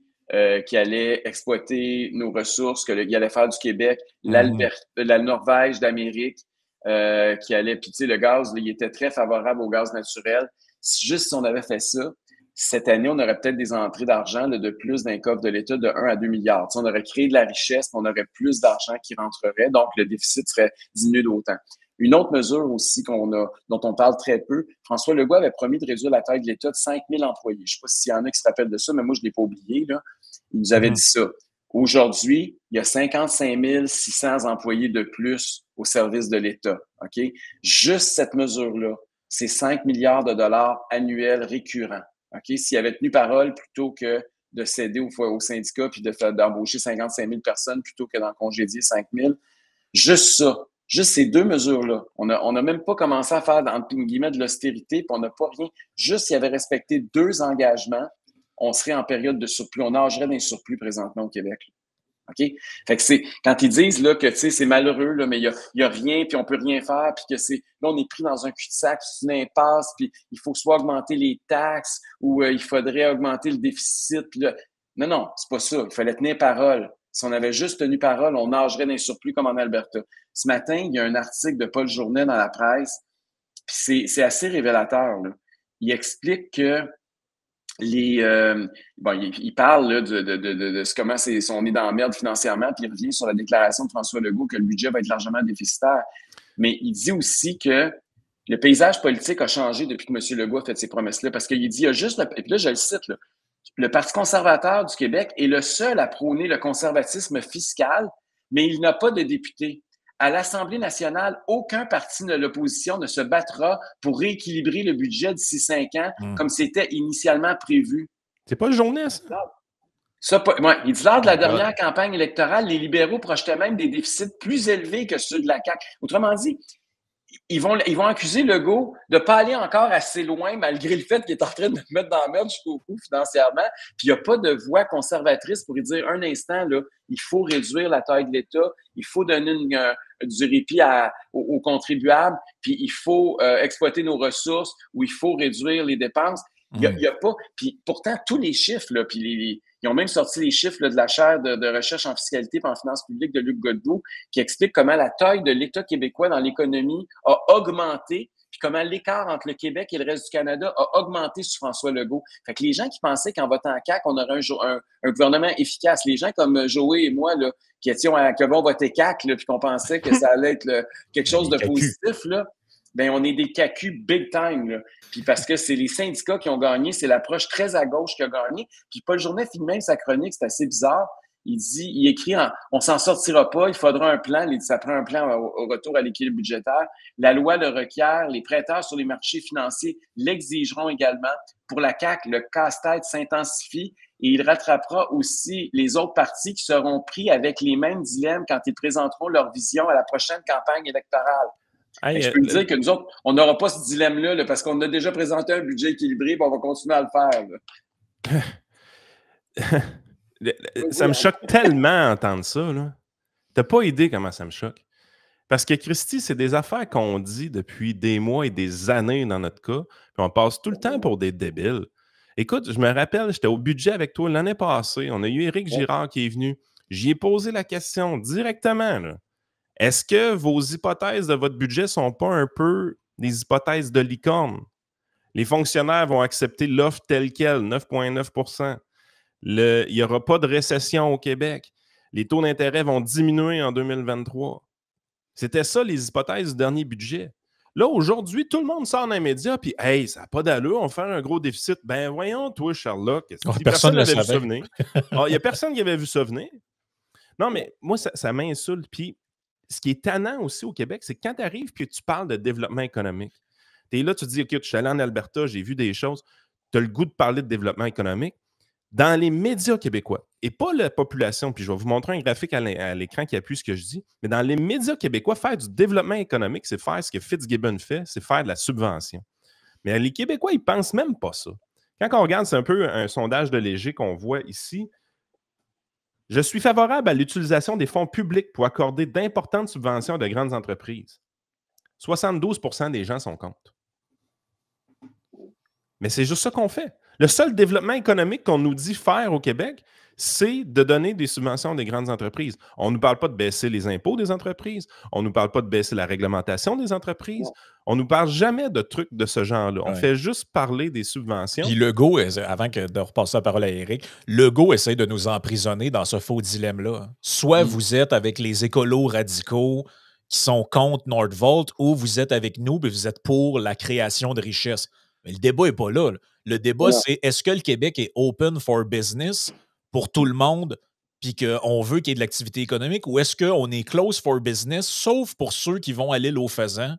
qu'il allait exploiter nos ressources, qu'il allait faire du Québec la Norvège d'Amérique, qui allait, puis tu sais, le gaz, là, il était très favorable au gaz naturel. Juste si on avait fait ça, cette année, on aurait peut-être des entrées d'argent de plus dans les coffres de l'État de 1 à 2 milliards. Tu sais, on aurait créé de la richesse, on aurait plus d'argent qui rentrerait, donc le déficit serait diminué d'autant. Une autre mesure aussi dont on parle très peu, François Legault avait promis de réduire la taille de l'État de 5 000 employés. Je ne sais pas s'il y en a qui se rappellent de ça, mais moi, je ne l'ai pas oublié. Là. Il nous avait dit ça. Aujourd'hui, il y a 55 600 employés de plus au service de l'État. OK? Juste cette mesure-là, c'est 5 milliards de dollars annuels récurrents. OK? S'il avait tenu parole plutôt que de céder au syndicat puis d'embaucher 55 000 personnes plutôt que d'en congédier 5 000. Juste ça. Juste ces 2 mesures-là. On n'a même pas commencé à faire, entre guillemets, de l'austérité, puis on n'a pas rien. Juste s'il avait respecté 2 engagements, on serait en période de surplus. On nagerait dans les surplus présentement au Québec. OK? Fait que c'est, quand ils disent là, que c'est malheureux, là, mais il y a rien, puis on peut rien faire, puis que là, on est pris dans un cul-de-sac, c'est une impasse, puis il faut soit augmenter les taxes ou il faudrait augmenter le déficit. Là. Non, c'est pas ça. Il fallait tenir parole. Si on avait juste tenu parole, on nagerait dans les surplus comme en Alberta. Ce matin, il y a un article de Paul Journet dans la presse, puis c'est assez révélateur, là. Il explique que il parle là, de comment on est dans la merde financièrement, puis il revient sur la déclaration de François Legault que le budget va être largement déficitaire. Mais il dit aussi que le paysage politique a changé depuis que M. Legault a fait ces promesses-là, parce qu'il dit, il y a juste, et puis là, je le cite, là, le Parti conservateur du Québec est le seul à prôner le conservatisme fiscal, mais il n'a pas de député. À l'Assemblée nationale, aucun parti de l'opposition ne se battra pour rééquilibrer le budget d'ici 5 ans, comme c'était initialement prévu. C'est pas le journée, ça? Il dit lors de la dernière campagne électorale, les libéraux projetaient même des déficits plus élevés que ceux de la CAQ. Autrement dit, ils vont accuser Legault de ne pas aller encore assez loin, malgré le fait qu'il est en train de mettre dans la merde jusqu'au cou financièrement. Puis il n'y a pas de voix conservatrice pour lui dire un instant, là, il faut réduire la taille de l'État, il faut donner du répit aux contribuables, puis il faut exploiter nos ressources ou il faut réduire les dépenses. Il y a pas. Puis pourtant, tous les chiffres, là, puis ils ont même sorti les chiffres là, de la chaire de recherche en fiscalité et en finances publiques de Luc Godbout, qui explique comment la taille de l'État québécois dans l'économie a augmenté, puis comment l'écart entre le Québec et le reste du Canada a augmenté sous François Legault. Fait que les gens qui pensaient qu'en votant CAQ, on aurait un gouvernement efficace, les gens comme Joey et moi, là, qui étions à que bon voter CAQ, là, puis qu'on pensait que ça allait être quelque chose de positif, là, ben on est des CAQ big time, là. Puis parce que c'est les syndicats qui ont gagné, c'est l'approche très à gauche qui a gagné. Puis Paul Journet finit même sa chronique, c'est assez bizarre. Il écrit on s'en sortira pas, il faudra un plan. Ça prend un plan au retour à l'équilibre budgétaire. La loi le requiert, les prêteurs sur les marchés financiers l'exigeront également. Pour la CAQ, le casse-tête s'intensifie et il rattrapera aussi les autres partis qui seront pris avec les mêmes dilemmes quand ils présenteront leur vision à la prochaine campagne électorale. Je peux me dire que nous autres, on n'aura pas ce dilemme-là là, parce qu'on a déjà présenté un budget équilibré et on va continuer à le faire. Ça me choque tellement d'entendre ça. T'as pas idée comment ça me choque. Parce que, Christy, c'est des affaires qu'on dit depuis des mois et des années dans notre cas, puis on passe tout le temps pour des débiles. Écoute, je me rappelle, j'étais au budget avec toi l'année passée. On a eu Éric Girard qui est venu. J'y ai posé la question directement, là. Est-ce que vos hypothèses de votre budget ne sont pas un peu des hypothèses de licorne? Les fonctionnaires vont accepter l'offre telle quelle, 9,9 %. Il n'y aura pas de récession au Québec. Les taux d'intérêt vont diminuer en 2023. C'était ça, les hypothèses du dernier budget. Là, aujourd'hui, tout le monde sort dans les médias puis hey, ça n'a pas d'allure, on va faire un gros déficit. Ben voyons, toi, Sherlock, personne n'avait vu ça venir. Il n'y a personne qui avait vu ça venir. Non, mais moi, ça m'insulte. Puis, ce qui est tannant aussi au Québec, c'est que quand tu arrives et que tu parles de développement économique, tu es là, tu te dis, OK, je suis allé en Alberta, j'ai vu des choses, tu as le goût de parler de développement économique. Dans les médias québécois, et pas la population, puis je vais vous montrer un graphique à l'écran qui appuie ce que je dis, mais dans les médias québécois, faire du développement économique, c'est faire ce que Fitzgibbon fait, c'est faire de la subvention. Mais les Québécois, ils ne pensent même pas ça. Quand on regarde, c'est un peu un sondage de Léger qu'on voit ici. Je suis favorable à l'utilisation des fonds publics pour accorder d'importantes subventions à de grandes entreprises. 72 % des gens sont contre. Mais c'est juste ça qu'on fait. Le seul développement économique qu'on nous dit faire au Québec, c'est de donner des subventions à des grandes entreprises. On ne nous parle pas de baisser les impôts des entreprises. On ne nous parle pas de baisser la réglementation des entreprises. On ne nous parle jamais de trucs de ce genre-là. On fait juste parler des subventions. Puis Legault, avant de repasser la parole à Éric, Legault essaie de nous emprisonner dans ce faux dilemme-là. Soit vous êtes avec les écolos radicaux qui sont contre Nordvolt, ou vous êtes avec nous et vous êtes pour la création de richesses. Mais le débat n'est pas là. Le débat, c'est est-ce que le Québec est open for business pour tout le monde puis qu'on veut qu'il y ait de l'activité économique, ou est-ce qu'on est close for business, sauf pour ceux qui vont à l'île aux faisans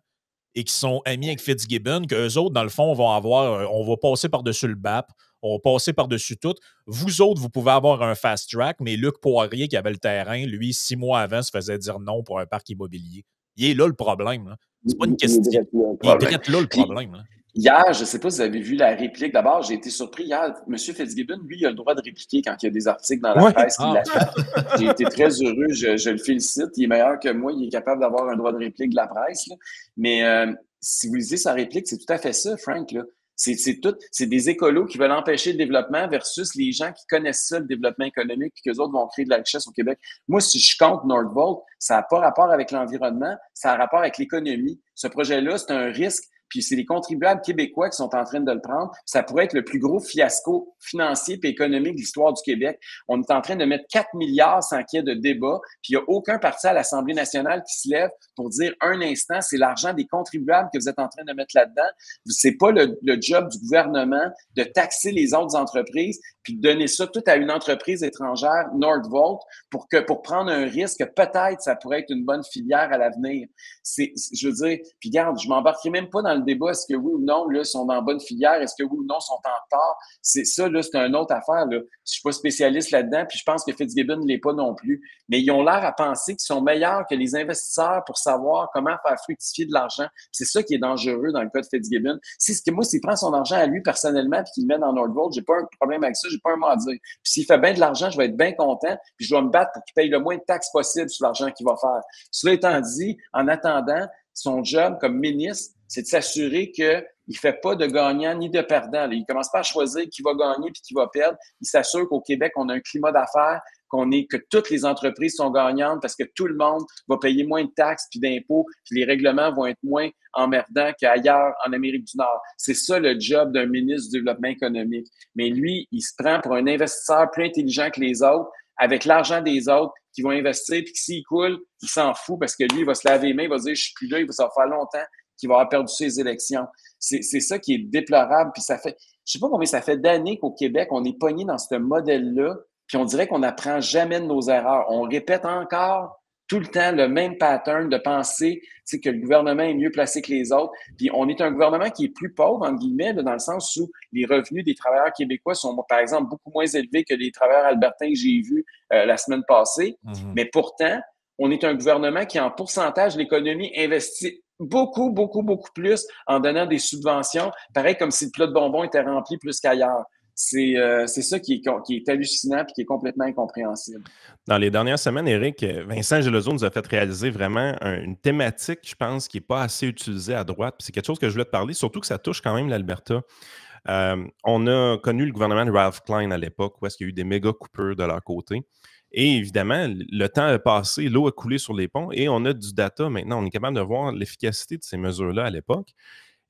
et qui sont amis avec Fitzgibbon, qu'eux autres, dans le fond, on va passer par-dessus le BAP, on va passer par-dessus tout. Vous autres, vous pouvez avoir un fast track, mais Luc Poirier, qui avait le terrain, lui, 6 mois avant, se faisait dire non pour un parc immobilier. Il est là le problème. Là. C'est pas une question. Il est direct là le problème. Là. Hier, je ne sais pas si vous avez vu la réplique. D'abord, j'ai été surpris hier. M. Fitzgibbon, lui, il a le droit de répliquer quand il y a des articles dans la presse qui l'attaquent. J'ai été très heureux. Je le félicite. Il est meilleur que moi. Il est capable d'avoir un droit de réplique de la presse. Là. Mais si vous lisez sa réplique, c'est tout à fait ça, Frank. Là. C'est des écolos qui veulent empêcher le développement versus les gens qui connaissent ça, le développement économique, puis qu'eux autres vont créer de la richesse au Québec. Moi, si je compte Nordvolt, ça n'a pas rapport avec l'environnement, ça a rapport avec l'économie. Ce projet-là, c'est un risque. Puis c'est les contribuables québécois qui sont en train de le prendre. Ça pourrait être le plus gros fiasco financier et économique de l'histoire du Québec. On est en train de mettre 4 milliards sans qu'il y ait de débat. Puis il n'y a aucun parti à l'Assemblée nationale qui se lève pour dire un instant, c'est l'argent des contribuables que vous êtes en train de mettre là-dedans. C'est pas le job du gouvernement de taxer les autres entreprises puis de donner ça tout à une entreprise étrangère, Nordvolt, pour prendre un risque que peut-être ça pourrait être une bonne filière à l'avenir. Je veux dire, puis regarde, je m'embarquerai même pas dans le débat, est-ce que oui ou non, là, sont dans bonne filière, est-ce que oui ou non, sont en retard. C'est ça, là, c'est une autre affaire, là. Je suis pas spécialiste là-dedans, puis je pense que Fitzgibbon ne l'est pas non plus. Mais ils ont l'air à penser qu'ils sont meilleurs que les investisseurs pour savoir comment faire fructifier de l'argent. C'est ça qui est dangereux dans le cas de Fitzgibbon. Moi, s'il prend son argent à lui personnellement puis qu'il le met dans Nordvolt, j'ai pas un problème avec ça, j'ai pas un mot à dire. Puis s'il fait bien de l'argent, je vais être bien content, puis je vais me battre pour qu'il paye le moins de taxes possible sur l'argent qu'il va faire. Cela étant dit, en attendant, son job comme ministre, c'est de s'assurer qu'il ne fait pas de gagnant ni de perdant. Il ne commence pas à choisir qui va gagner puis qui va perdre. Il s'assure qu'au Québec, on a un climat d'affaires, que toutes les entreprises sont gagnantes parce que tout le monde va payer moins de taxes puis d'impôts, puis les règlements vont être moins emmerdants qu'ailleurs en Amérique du Nord. C'est ça le job d'un ministre du Développement économique. Mais lui, il se prend pour un investisseur plus intelligent que les autres, avec l'argent des autres qui vont investir, puis que s'il coule, il s'en fout parce que lui, il va se laver les mains, il va dire « je suis plus là », il va s'en faire longtemps qu'il va avoir perdu ses élections. C'est ça qui est déplorable. Puis ça fait, je sais pas combien ça fait d'années qu'au Québec, on est pogné dans ce modèle-là, puis on dirait qu'on n'apprend jamais de nos erreurs. On répète encore tout le temps le même pattern de penser que le gouvernement est mieux placé que les autres. Puis on est un gouvernement qui est plus pauvre, entre guillemets, dans le sens où les revenus des travailleurs québécois sont, par exemple, beaucoup moins élevés que les travailleurs albertains que j'ai vus la semaine passée. Mm-hmm. Mais pourtant, on est un gouvernement qui, en pourcentage, l'économie investit beaucoup, beaucoup, beaucoup plus en donnant des subventions. Pareil comme si le plat de bonbons était rempli plus qu'ailleurs. C'est ça qui est hallucinant et qui est complètement incompréhensible. Dans les dernières semaines, Éric, Vincent Gelozo nous a fait réaliser vraiment une thématique, je pense, qui n'est pas assez utilisée à droite. Puis c'est quelque chose que je voulais te parler, surtout que ça touche quand même l'Alberta. On a connu le gouvernement de Ralph Klein à l'époque, où est-ce qu'il y a eu des méga coupures de leur côté. Et évidemment, le temps a passé, l'eau a coulé sur les ponts et on a du data maintenant. On est capable de voir l'efficacité de ces mesures-là à l'époque.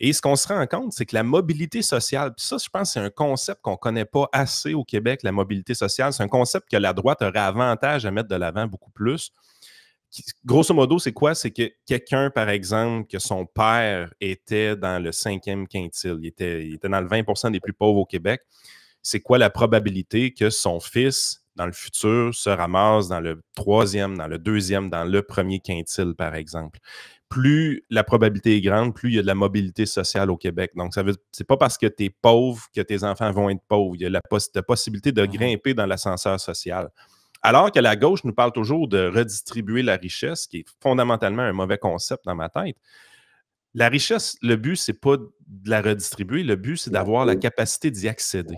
Et ce qu'on se rend compte, c'est que la mobilité sociale, puis ça, je pense, c'est un concept qu'on ne connaît pas assez au Québec, la mobilité sociale. C'est un concept que la droite aurait avantage à mettre de l'avant beaucoup plus. Grosso modo, c'est quoi? C'est que quelqu'un, par exemple, que son père était dans le 5e quintile, il était dans le 20% des plus pauvres au Québec, c'est quoi la probabilité que son fils, dans le futur, se ramasse dans le 3e, dans le 2e, dans le 1er quintile, par exemple? Plus la probabilité est grande, plus il y a de la mobilité sociale au Québec. Donc, c'est pas parce que tu es pauvre que tes enfants vont être pauvres. Il y a la possibilité de grimper dans l'ascenseur social. Alors que la gauche nous parle toujours de redistribuer la richesse, qui est fondamentalement un mauvais concept dans ma tête. La richesse, le but, c'est pas de la redistribuer. Le but, c'est d'avoir la capacité d'y accéder.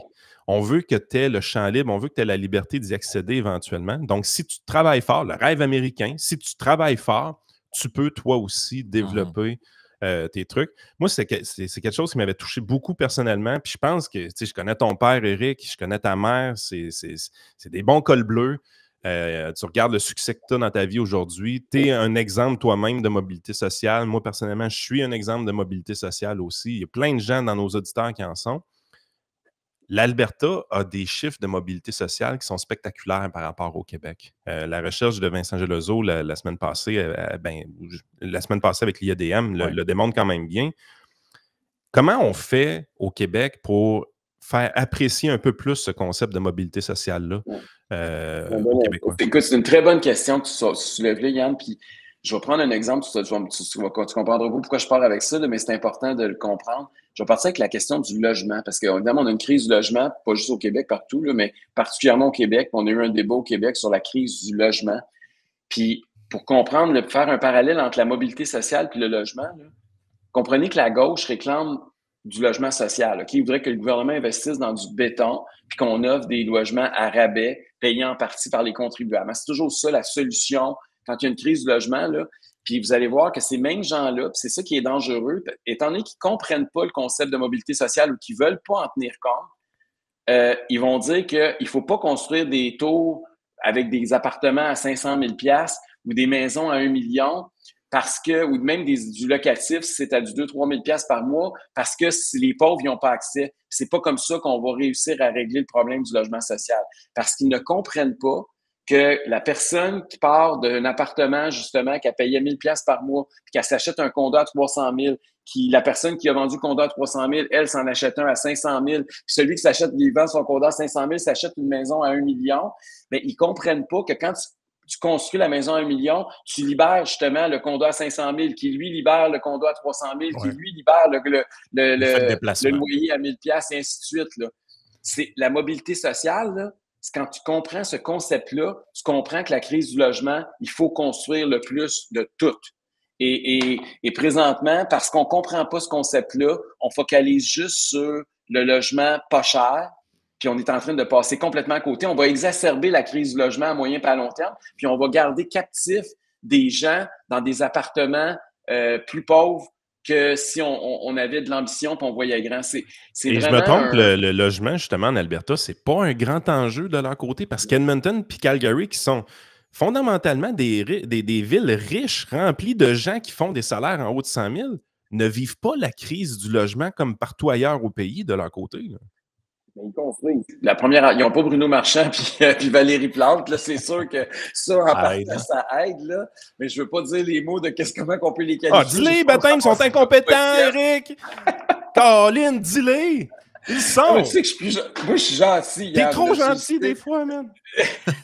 On veut que tu aies le champ libre, on veut que tu aies la liberté d'y accéder éventuellement. Donc, si tu travailles fort, le rêve américain, si tu travailles fort, tu peux toi aussi développer tes trucs. Moi, c'est quelque chose qui m'avait touché beaucoup personnellement. Puis je pense que, je connais ton père, Éric, je connais ta mère, c'est des bons cols bleus. Tu regardes le succès que tu as dans ta vie aujourd'hui. Tu es un exemple toi-même de mobilité sociale. Moi, personnellement, je suis un exemple de mobilité sociale aussi. Il y a plein de gens dans nos auditeurs qui en sont. L'Alberta a des chiffres de mobilité sociale qui sont spectaculaires par rapport au Québec. La recherche de Vincent Gelozo la semaine passée avec l'IADM le démontre quand même bien. Comment on fait au Québec pour faire apprécier un peu plus ce concept de mobilité sociale-là aux Québécois? Écoute, c'est une très bonne question que tu soulèves là, Yann. Puis Je vais prendre un exemple, tu comprendras pas pourquoi je pars avec ça, là, mais c'est important de le comprendre. Je vais partir avec la question du logement, parce qu'évidemment, on a une crise du logement, pas juste au Québec, partout, là, mais particulièrement au Québec. On a eu un débat au Québec sur la crise du logement. Puis, pour comprendre, faire un parallèle entre la mobilité sociale et le logement, là, comprenez que la gauche réclame du logement social. Il voudrait que le gouvernement investisse dans du béton puis qu'on offre des logements à rabais payés en partie par les contribuables. C'est toujours ça la solution quand il y a une crise du logement. Là. Puis vous allez voir que ces mêmes gens-là, c'est ça qui est dangereux, étant donné qu'ils ne comprennent pas le concept de mobilité sociale ou qu'ils ne veulent pas en tenir compte, ils vont dire qu'il ne faut pas construire des tours avec des appartements à 500 000 $ ou des maisons à 1 million parce que, ou même du locatif, si c'est à du 2-3 000 $ par mois, parce que si les pauvres n'y ont pas accès. C'est pas comme ça qu'on va réussir à régler le problème du logement social. Parce qu'ils ne comprennent pas que la personne qui part d'un appartement, justement, qui a payé 1 000 $ par mois, puis qu'elle s'achète un condo à 300 000, la personne qui a vendu le condo à 300 000, elle s'en achète un à 500 000, puis celui qui vend son condo à 500 000 s'achète une maison à 1 million. Mais ils comprennent pas que quand tu construis la maison à 1 million, tu libères justement le condo à 500 000, qui lui libère le condo à 300 000, qui lui libère le loyer à 1 000 $, et ainsi de suite. Là. C'est la mobilité sociale, là, c'est quand tu comprends ce concept-là, tu comprends que la crise du logement, il faut construire le plus de tout. Et présentement, parce qu'on ne comprend pas ce concept-là, on focalise juste sur le logement pas cher, puis on est en train de passer complètement à côté. On va exacerber la crise du logement à moyen et à long terme, puis on va garder captifs des gens dans des appartements plus pauvres que si on avait de l'ambition puis on voyait grand. Et je me trompe, le logement, justement, en Alberta, c'est pas un grand enjeu de leur côté, parce qu'Edmonton et Calgary, qui sont fondamentalement des villes riches, remplies de gens qui font des salaires en haut de 100 000, ne vivent pas la crise du logement comme partout ailleurs au pays de leur côté. Là. Ils construisent. La première, ils n'ont pas Bruno Marchand puis Valérie Plante. Là, c'est sûr que ça, en partant, ça aide. Là. Mais je ne veux pas dire les mots de comment on peut les qualifier. Ah, dis-les, baptême, ils sont incompétents, Eric! Caroline, dis-les! Ils sont! Ah, tu sais que moi, je suis gentil. T'es trop gentil des fois, man!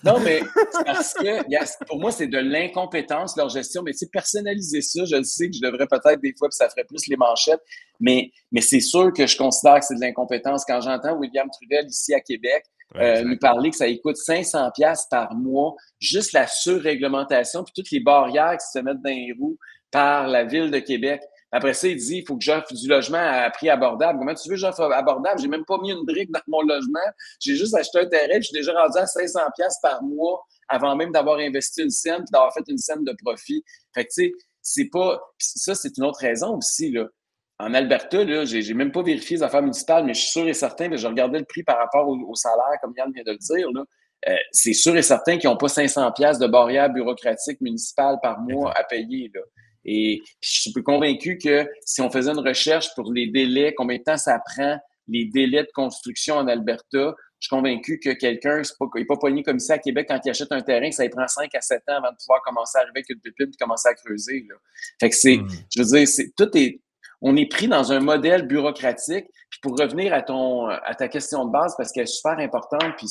Non, mais c'est parce que pour moi, c'est de l'incompétence, leur gestion. Mais personnaliser ça, je le sais que je devrais peut-être des fois, puis ça ferait plus les manchettes. Mais c'est sûr que je considère que c'est de l'incompétence. Quand j'entends William Trudel ici à Québec nous parler que ça coûte 500 $ par mois, juste la surréglementation, puis toutes les barrières qui se mettent dans les roues par la Ville de Québec. Après ça, il dit, il faut que j'offre du logement à prix abordable. Comment tu veux que j'offre abordable? J'ai même pas mis une brique dans mon logement. J'ai juste acheté un terrain, puis je suis déjà rendu à 500 $ par mois avant même d'avoir investi une scène puis d'avoir fait une scène de profit. Fait que, tu sais, c'est pas... Ça, c'est une autre raison aussi, là. En Alberta, là, j'ai même pas vérifié les affaires municipales, mais je suis sûr et certain, que je regardais le prix par rapport au salaire, comme Yann vient de le dire, là. C'est sûr et certain qu'ils n'ont pas 500 $ de barrière bureaucratique municipale par mois à payer, là. Et je suis convaincu que si on faisait une recherche pour les délais, combien de temps ça prend, les délais de construction en Alberta, je suis convaincu que quelqu'un n'est pas pogné comme ça à Québec quand il achète un terrain, que ça lui prend 5 à 7 ans avant de pouvoir commencer à arriver avec une pépite et commencer à creuser. Là. Fait que je veux dire, on est pris dans un modèle bureaucratique. Puis pour revenir à ta question de base, parce qu'elle est super importante, puis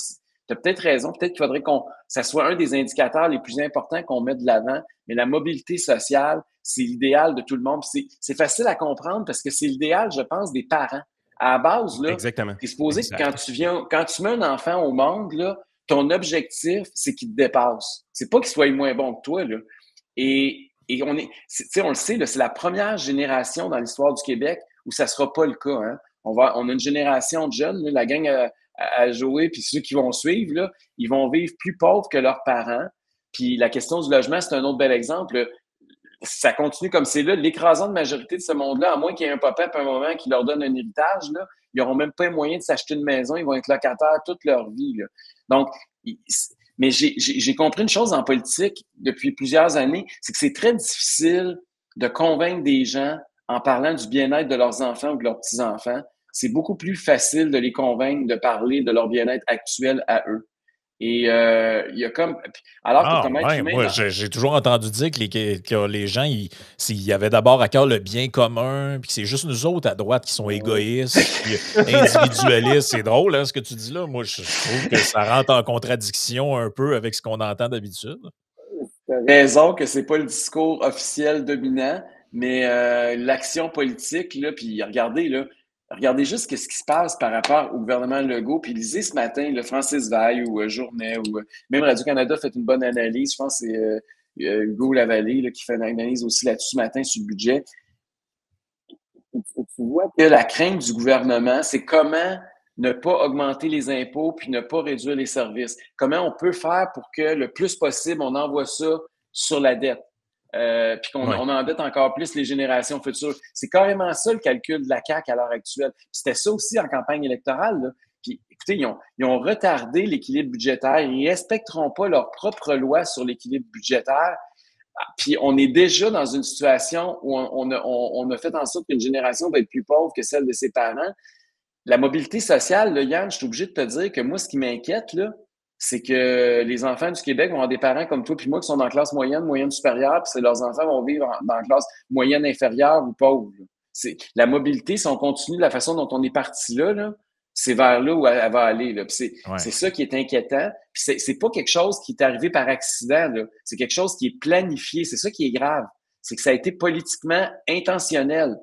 tu as peut-être raison, peut-être qu'il faudrait ça soit un des indicateurs les plus importants qu'on mette de l'avant, mais la mobilité sociale, c'est l'idéal de tout le monde. C'est facile à comprendre parce que c'est l'idéal, je pense, des parents. À la base, là, tu es supposé que quand tu mets un enfant au monde, là, ton objectif, c'est qu'il te dépasse. C'est pas qu'il soit moins bon que toi. Là. Et on le sait, là, c'est la première génération dans l'histoire du Québec où ça sera pas le cas. Hein. On a une génération de jeunes, là, la gang à jouer, puis ceux qui vont suivre, là, ils vont vivre plus pauvres que leurs parents. Puis la question du logement, c'est un autre bel exemple. Ça continue comme c'est là. L'écrasante majorité de ce monde-là, à moins qu'il y ait un papa à un moment qui leur donne un héritage, là, ils n'auront même pas les moyens de s'acheter une maison. Ils vont être locataires toute leur vie. Là. Donc, mais j'ai compris une chose en politique depuis plusieurs années, c'est que c'est très difficile de convaincre des gens en parlant du bien-être de leurs enfants ou de leurs petits-enfants. C'est beaucoup plus facile de les convaincre de parler de leur bien-être actuel à eux. Et il y a comme... Alors que moi, j'ai toujours entendu dire que les gens, s'il y avait d'abord à cœur le bien commun, puis que c'est juste nous autres à droite qui sont égoïstes, puis individualistes. C'est drôle, hein, ce que tu dis là. Moi, je trouve que ça rentre en contradiction un peu avec ce qu'on entend d'habitude. Tu as raison que c'est pas le discours officiel dominant, mais l'action politique, là, puis regardez juste ce qui se passe par rapport au gouvernement Legault. Puis lisez ce matin, le Francis Veil ou Journet, ou même Radio-Canada a fait une bonne analyse. Je pense que c'est Hugo Lavallée là, qui fait une analyse aussi là-dessus ce matin sur le budget. Tu vois que la crainte du gouvernement, c'est comment ne pas augmenter les impôts puis ne pas réduire les services. Comment on peut faire pour que le plus possible, on envoie ça sur la dette, puis qu'on on endette encore plus les générations futures. C'est carrément ça le calcul de la CAQ à l'heure actuelle. C'était ça aussi en campagne électorale, là. Puis, écoutez, ils ont retardé l'équilibre budgétaire. Ils ne respecteront pas leur propre loi sur l'équilibre budgétaire. Puis on est déjà dans une situation où on a fait en sorte qu'une génération va être plus pauvre que celle de ses parents. La mobilité sociale, là, Yann, je suis obligé de te dire que moi, ce qui m'inquiète, là, c'est que les enfants du Québec vont avoir des parents comme toi puis moi qui sont dans la classe moyenne supérieure, puis leurs enfants vont vivre dans la classe moyenne inférieure ou pauvre. La mobilité, si on continue de la façon dont on est parti là, c'est vers là où elle va aller. Là. C'est ça qui est inquiétant. Puis c'est pas quelque chose qui est arrivé par accident. Là. C'est quelque chose qui est planifié. C'est ça qui est grave. C'est que ça a été politiquement intentionnel.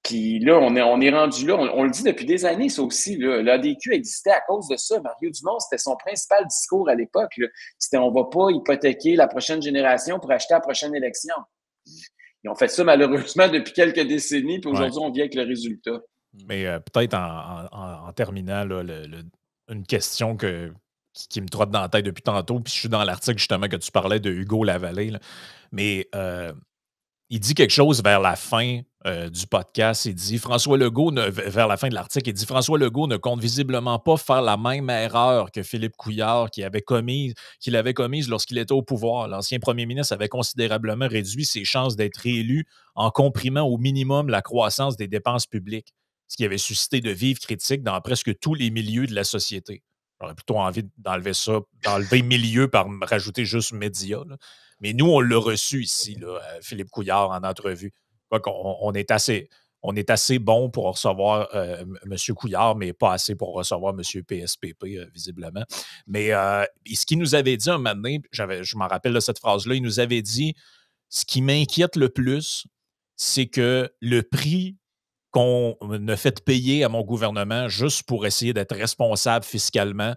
Puis là, on est rendu là. On le dit depuis des années, ça aussi. L'ADQ existait à cause de ça. Mario Dumont, c'était son principal discours à l'époque. C'était on va pas hypothéquer la prochaine génération pour acheter la prochaine élection. Ils ont fait ça malheureusement depuis quelques décennies, puis aujourd'hui, on vient avec le résultat. Mais peut-être en terminant, là, une question qui me trotte dans la tête depuis tantôt, puis je suis dans l'article justement que tu parlais de Hugo Lavallée, là. Mais il dit quelque chose vers la fin du podcast. Il dit François Legault, vers la fin de l'article, il dit François Legault ne compte visiblement pas faire la même erreur que Philippe Couillard qu'il avait commise lorsqu'il était au pouvoir. L'ancien premier ministre avait considérablement réduit ses chances d'être réélu en comprimant au minimum la croissance des dépenses publiques, ce qui avait suscité de vives critiques dans presque tous les milieux de la société. J'aurais plutôt envie d'enlever milieu par rajouter juste médias. Là. Mais nous, on l'a reçu ici, là, Philippe Couillard, en entrevue. On est assez bon pour recevoir M. Couillard, mais pas assez pour recevoir M. PSPP, visiblement. Mais ce qu'il nous avait dit un moment donné, je m'en rappelle de cette phrase-là, il nous avait dit « Ce qui m'inquiète le plus, c'est que le prix qu'on a fait payer à mon gouvernement juste pour essayer d'être responsable fiscalement,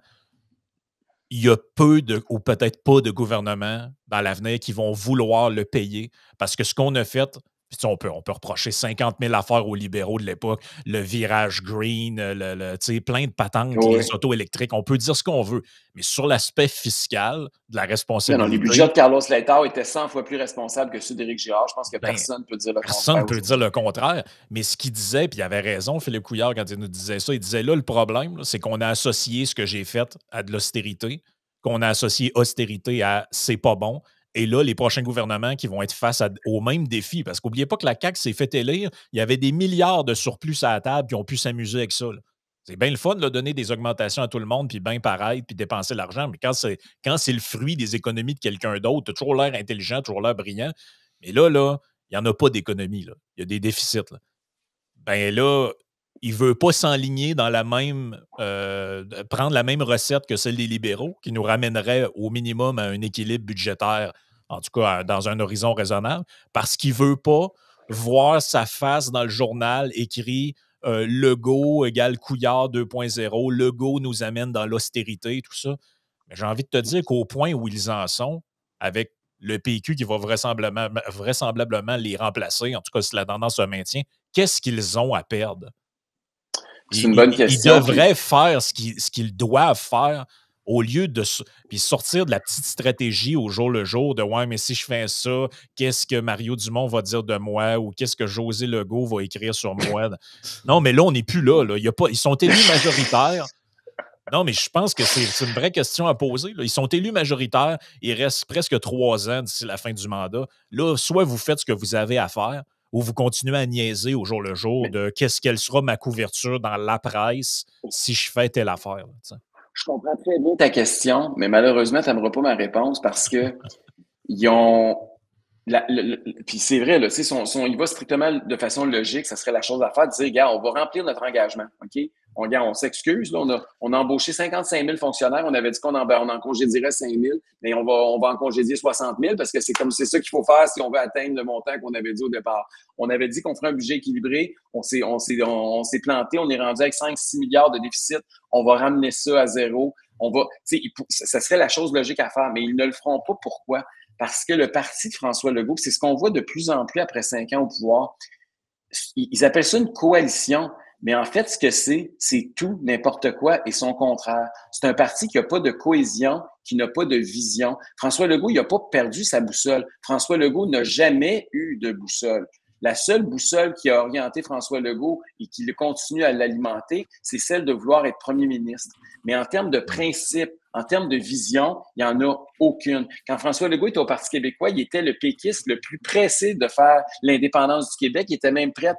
il y a peu ou peut-être pas de gouvernements dans l'avenir qui vont vouloir le payer parce que ce qu'on a fait, on peut reprocher 50 000 affaires aux libéraux de l'époque, le virage green, plein de patentes, les autos électriques, on peut dire ce qu'on veut, mais sur l'aspect fiscal de la responsabilité... les budgets de Carlos Letao étaient 100 fois plus responsables que ceux d'Éric Girard. Je pense que personne ne peut dire le contraire. Personne ne peut dire le contraire, mais ce qu'il disait, puis il avait raison, Philippe Couillard, quand il nous disait ça, il disait là, le problème, c'est qu'on a associé ce que j'ai fait à de l'austérité, qu'on a associé austérité à « c'est pas bon », et là, les prochains gouvernements qui vont être face aux mêmes défis, parce qu'oubliez pas que la CAQ s'est fait élire, il y avait des milliards de surplus à la table, puis on pu s'amuser avec ça. Là. C'est bien le fun de donner des augmentations à tout le monde, puis bien paraître, puis dépenser l'argent, mais quand c'est le fruit des économies de quelqu'un d'autre, tu as toujours l'air intelligent, toujours l'air brillant, mais là, il n'y en a pas d'économie, là. Il y a des déficits. Là. Ben là, il ne veut pas s'enligner dans prendre la même recette que celle des libéraux, qui nous ramènerait au minimum à un équilibre budgétaire, en tout cas dans un horizon raisonnable, parce qu'il ne veut pas voir sa face dans le journal écrit Legault égale Couillard 2.0, Legault nous amène dans l'austérité, tout ça. Mais j'ai envie de te dire qu'au point où ils en sont, avec le PQ qui va vraisemblablement les remplacer, en tout cas si la tendance se maintient, qu'est-ce qu'ils ont à perdre? C'est une bonne question. Ils devraient faire ce qu'ils doivent faire au lieu de puis sortir de la petite stratégie au jour le jour de « ouais, mais si je fais ça, qu'est-ce que Mario Dumont va dire de moi ou qu'est-ce que José Legault va écrire sur moi? » Non, mais là, on n'est plus là. Ils sont élus majoritaires. Non, mais je pense que c'est une vraie question à poser. Là. Ils sont élus majoritaires. Il reste presque 3 ans d'ici la fin du mandat. Là, soit vous faites ce que vous avez à faire ou vous continuez à niaiser au jour le jour de qu'est-ce qu'elle sera ma couverture dans la presse si je fais telle affaire. Là, je comprends très bien ta question, mais malheureusement, tu n'aimeras pas ma réponse parce que ils ont Puis c'est vrai, là, si on y va strictement de façon logique, ça serait la chose à faire de dire, gars, on va remplir notre engagement, OK? On s'excuse, là, on a embauché 55 000 fonctionnaires, on avait dit qu'on en congédierait 5 000, mais on va en congédier 60 000 parce que c'est ça qu'il faut faire si on veut atteindre le montant qu'on avait dit au départ. On avait dit qu'on ferait un budget équilibré, on s'est planté, on est rendu avec 5-6 milliards de déficit, on va ramener ça à zéro. Ça serait la chose logique à faire, mais ils ne le feront pas. Pourquoi? Parce que le parti de François Legault, c'est ce qu'on voit de plus en plus après 5 ans au pouvoir, ils appellent ça une coalition. Mais en fait, ce que c'est tout, n'importe quoi et son contraire. C'est un parti qui n'a pas de cohésion, qui n'a pas de vision. François Legault, il n'a pas perdu sa boussole. François Legault n'a jamais eu de boussole. La seule boussole qui a orienté François Legault et qui continue à l'alimenter, c'est celle de vouloir être premier ministre. Mais en termes de principe, en termes de vision, il n'y en a aucune. Quand François Legault était au Parti québécois, il était le péquiste le plus pressé de faire l'indépendance du Québec. Il était même prêt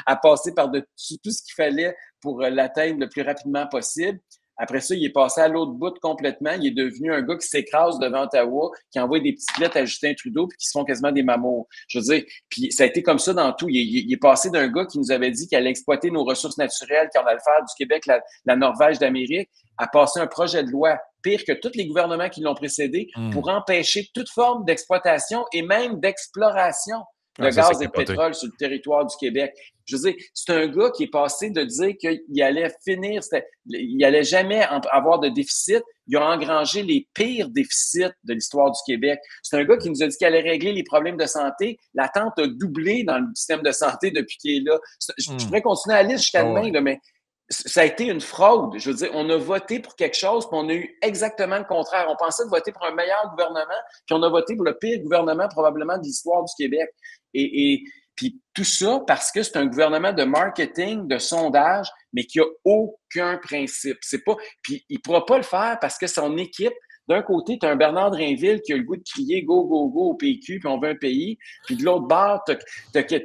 à passer par-dessus tout ce qu'il fallait pour l'atteindre le plus rapidement possible. Après ça, il est passé à l'autre bout complètement. Il est devenu un gars qui s'écrase devant Ottawa, qui envoie des petites lettres à Justin Trudeau puis qui se font quasiment des mamours. Je veux dire, puis ça a été comme ça dans tout. Il est passé d'un gars qui nous avait dit qu'il allait exploiter nos ressources naturelles, qu'on allait faire du Québec la Norvège d'Amérique, à passer un projet de loi pire que tous les gouvernements qui l'ont précédé pour empêcher toute forme d'exploitation et même d'exploration de gaz et de pétrole sur le territoire du Québec. Je veux dire, c'est un gars qui est passé de dire qu'il allait finir, il allait jamais avoir de déficit. Il a engrangé les pires déficits de l'histoire du Québec. C'est un gars qui nous a dit qu'il allait régler les problèmes de santé. L'attente a doublé dans le système de santé depuis qu'il est là. Je pourrais continuer à lire jusqu'à demain, là, mais ça a été une fraude. Je veux dire, on a voté pour quelque chose, puis on a eu exactement le contraire. On pensait de voter pour un meilleur gouvernement, puis on a voté pour le pire gouvernement probablement de l'histoire du Québec. Et puis tout ça parce que c'est un gouvernement de marketing, de sondage, mais qui a aucun principe. C'est pas, puis il pourra pas le faire parce que son équipe, d'un côté, tu as un Bernard Drinville qui a le goût de crier « Go, go, go » au PQ, puis on veut un pays. Puis de l'autre bord, tu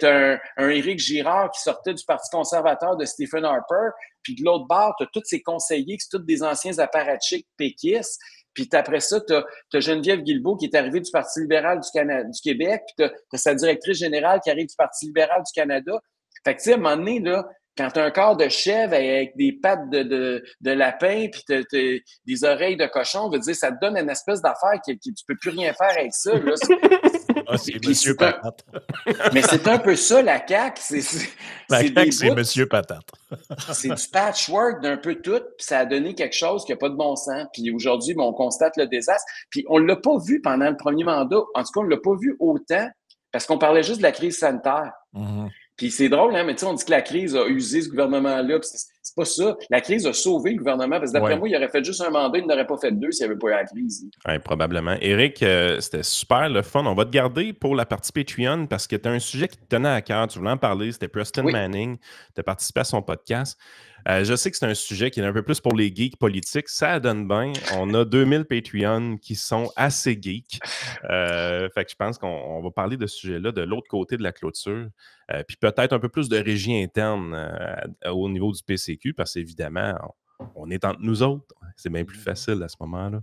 as un Éric Girard qui sortait du Parti conservateur de Stephen Harper. Puis de l'autre bord, tu as tous ses conseillers qui sont tous des anciens apparatchiks péquistes. Puis après ça, tu as Geneviève Guilbeault qui est arrivée du Parti libéral du Québec. Puis tu as sa directrice générale qui arrive du Parti libéral du Canada. Fait que tu sais, à un moment donné, là, quand tu as un corps de chèvre avec des pattes de lapin puis des oreilles de cochon, veut dire, ça te donne une espèce d'affaire que tu peux plus rien faire avec ça. Là. C'est Monsieur Patate. Mais c'est un peu ça, la CAQ. La CAQ, c'est Monsieur Patate. C'est du patchwork d'un peu tout, puis ça a donné quelque chose qui n'a pas de bon sens. Puis aujourd'hui, on constate le désastre. Puis on ne l'a pas vu pendant le premier mandat. En tout cas, on ne l'a pas vu autant parce qu'on parlait juste de la crise sanitaire. Mm-hmm. Puis c'est drôle, hein, mais tu sais, on dit que la crise a usé ce gouvernement-là. C'est pas ça. La crise a sauvé le gouvernement parce que d'après moi, il aurait fait juste un mandat, il n'aurait pas fait deux s'il n'y avait pas eu la crise. Oui, probablement. Éric, c'était super le fun. On va te garder pour la partie Patreon parce que tu as un sujet qui te tenait à cœur. Tu voulais en parler. C'était Preston Manning. Tu as participé à son podcast. Je sais que c'est un sujet qui est un peu plus pour les geeks politiques. Ça donne bien. On a 2000 Patreons qui sont assez geeks. Fait que je pense qu'on va parler de ce sujet-là de l'autre côté de la clôture. Puis peut-être un peu plus de régie interne au niveau du PCQ parce qu'évidemment, on est entre nous autres. C'est bien plus facile à ce moment-là.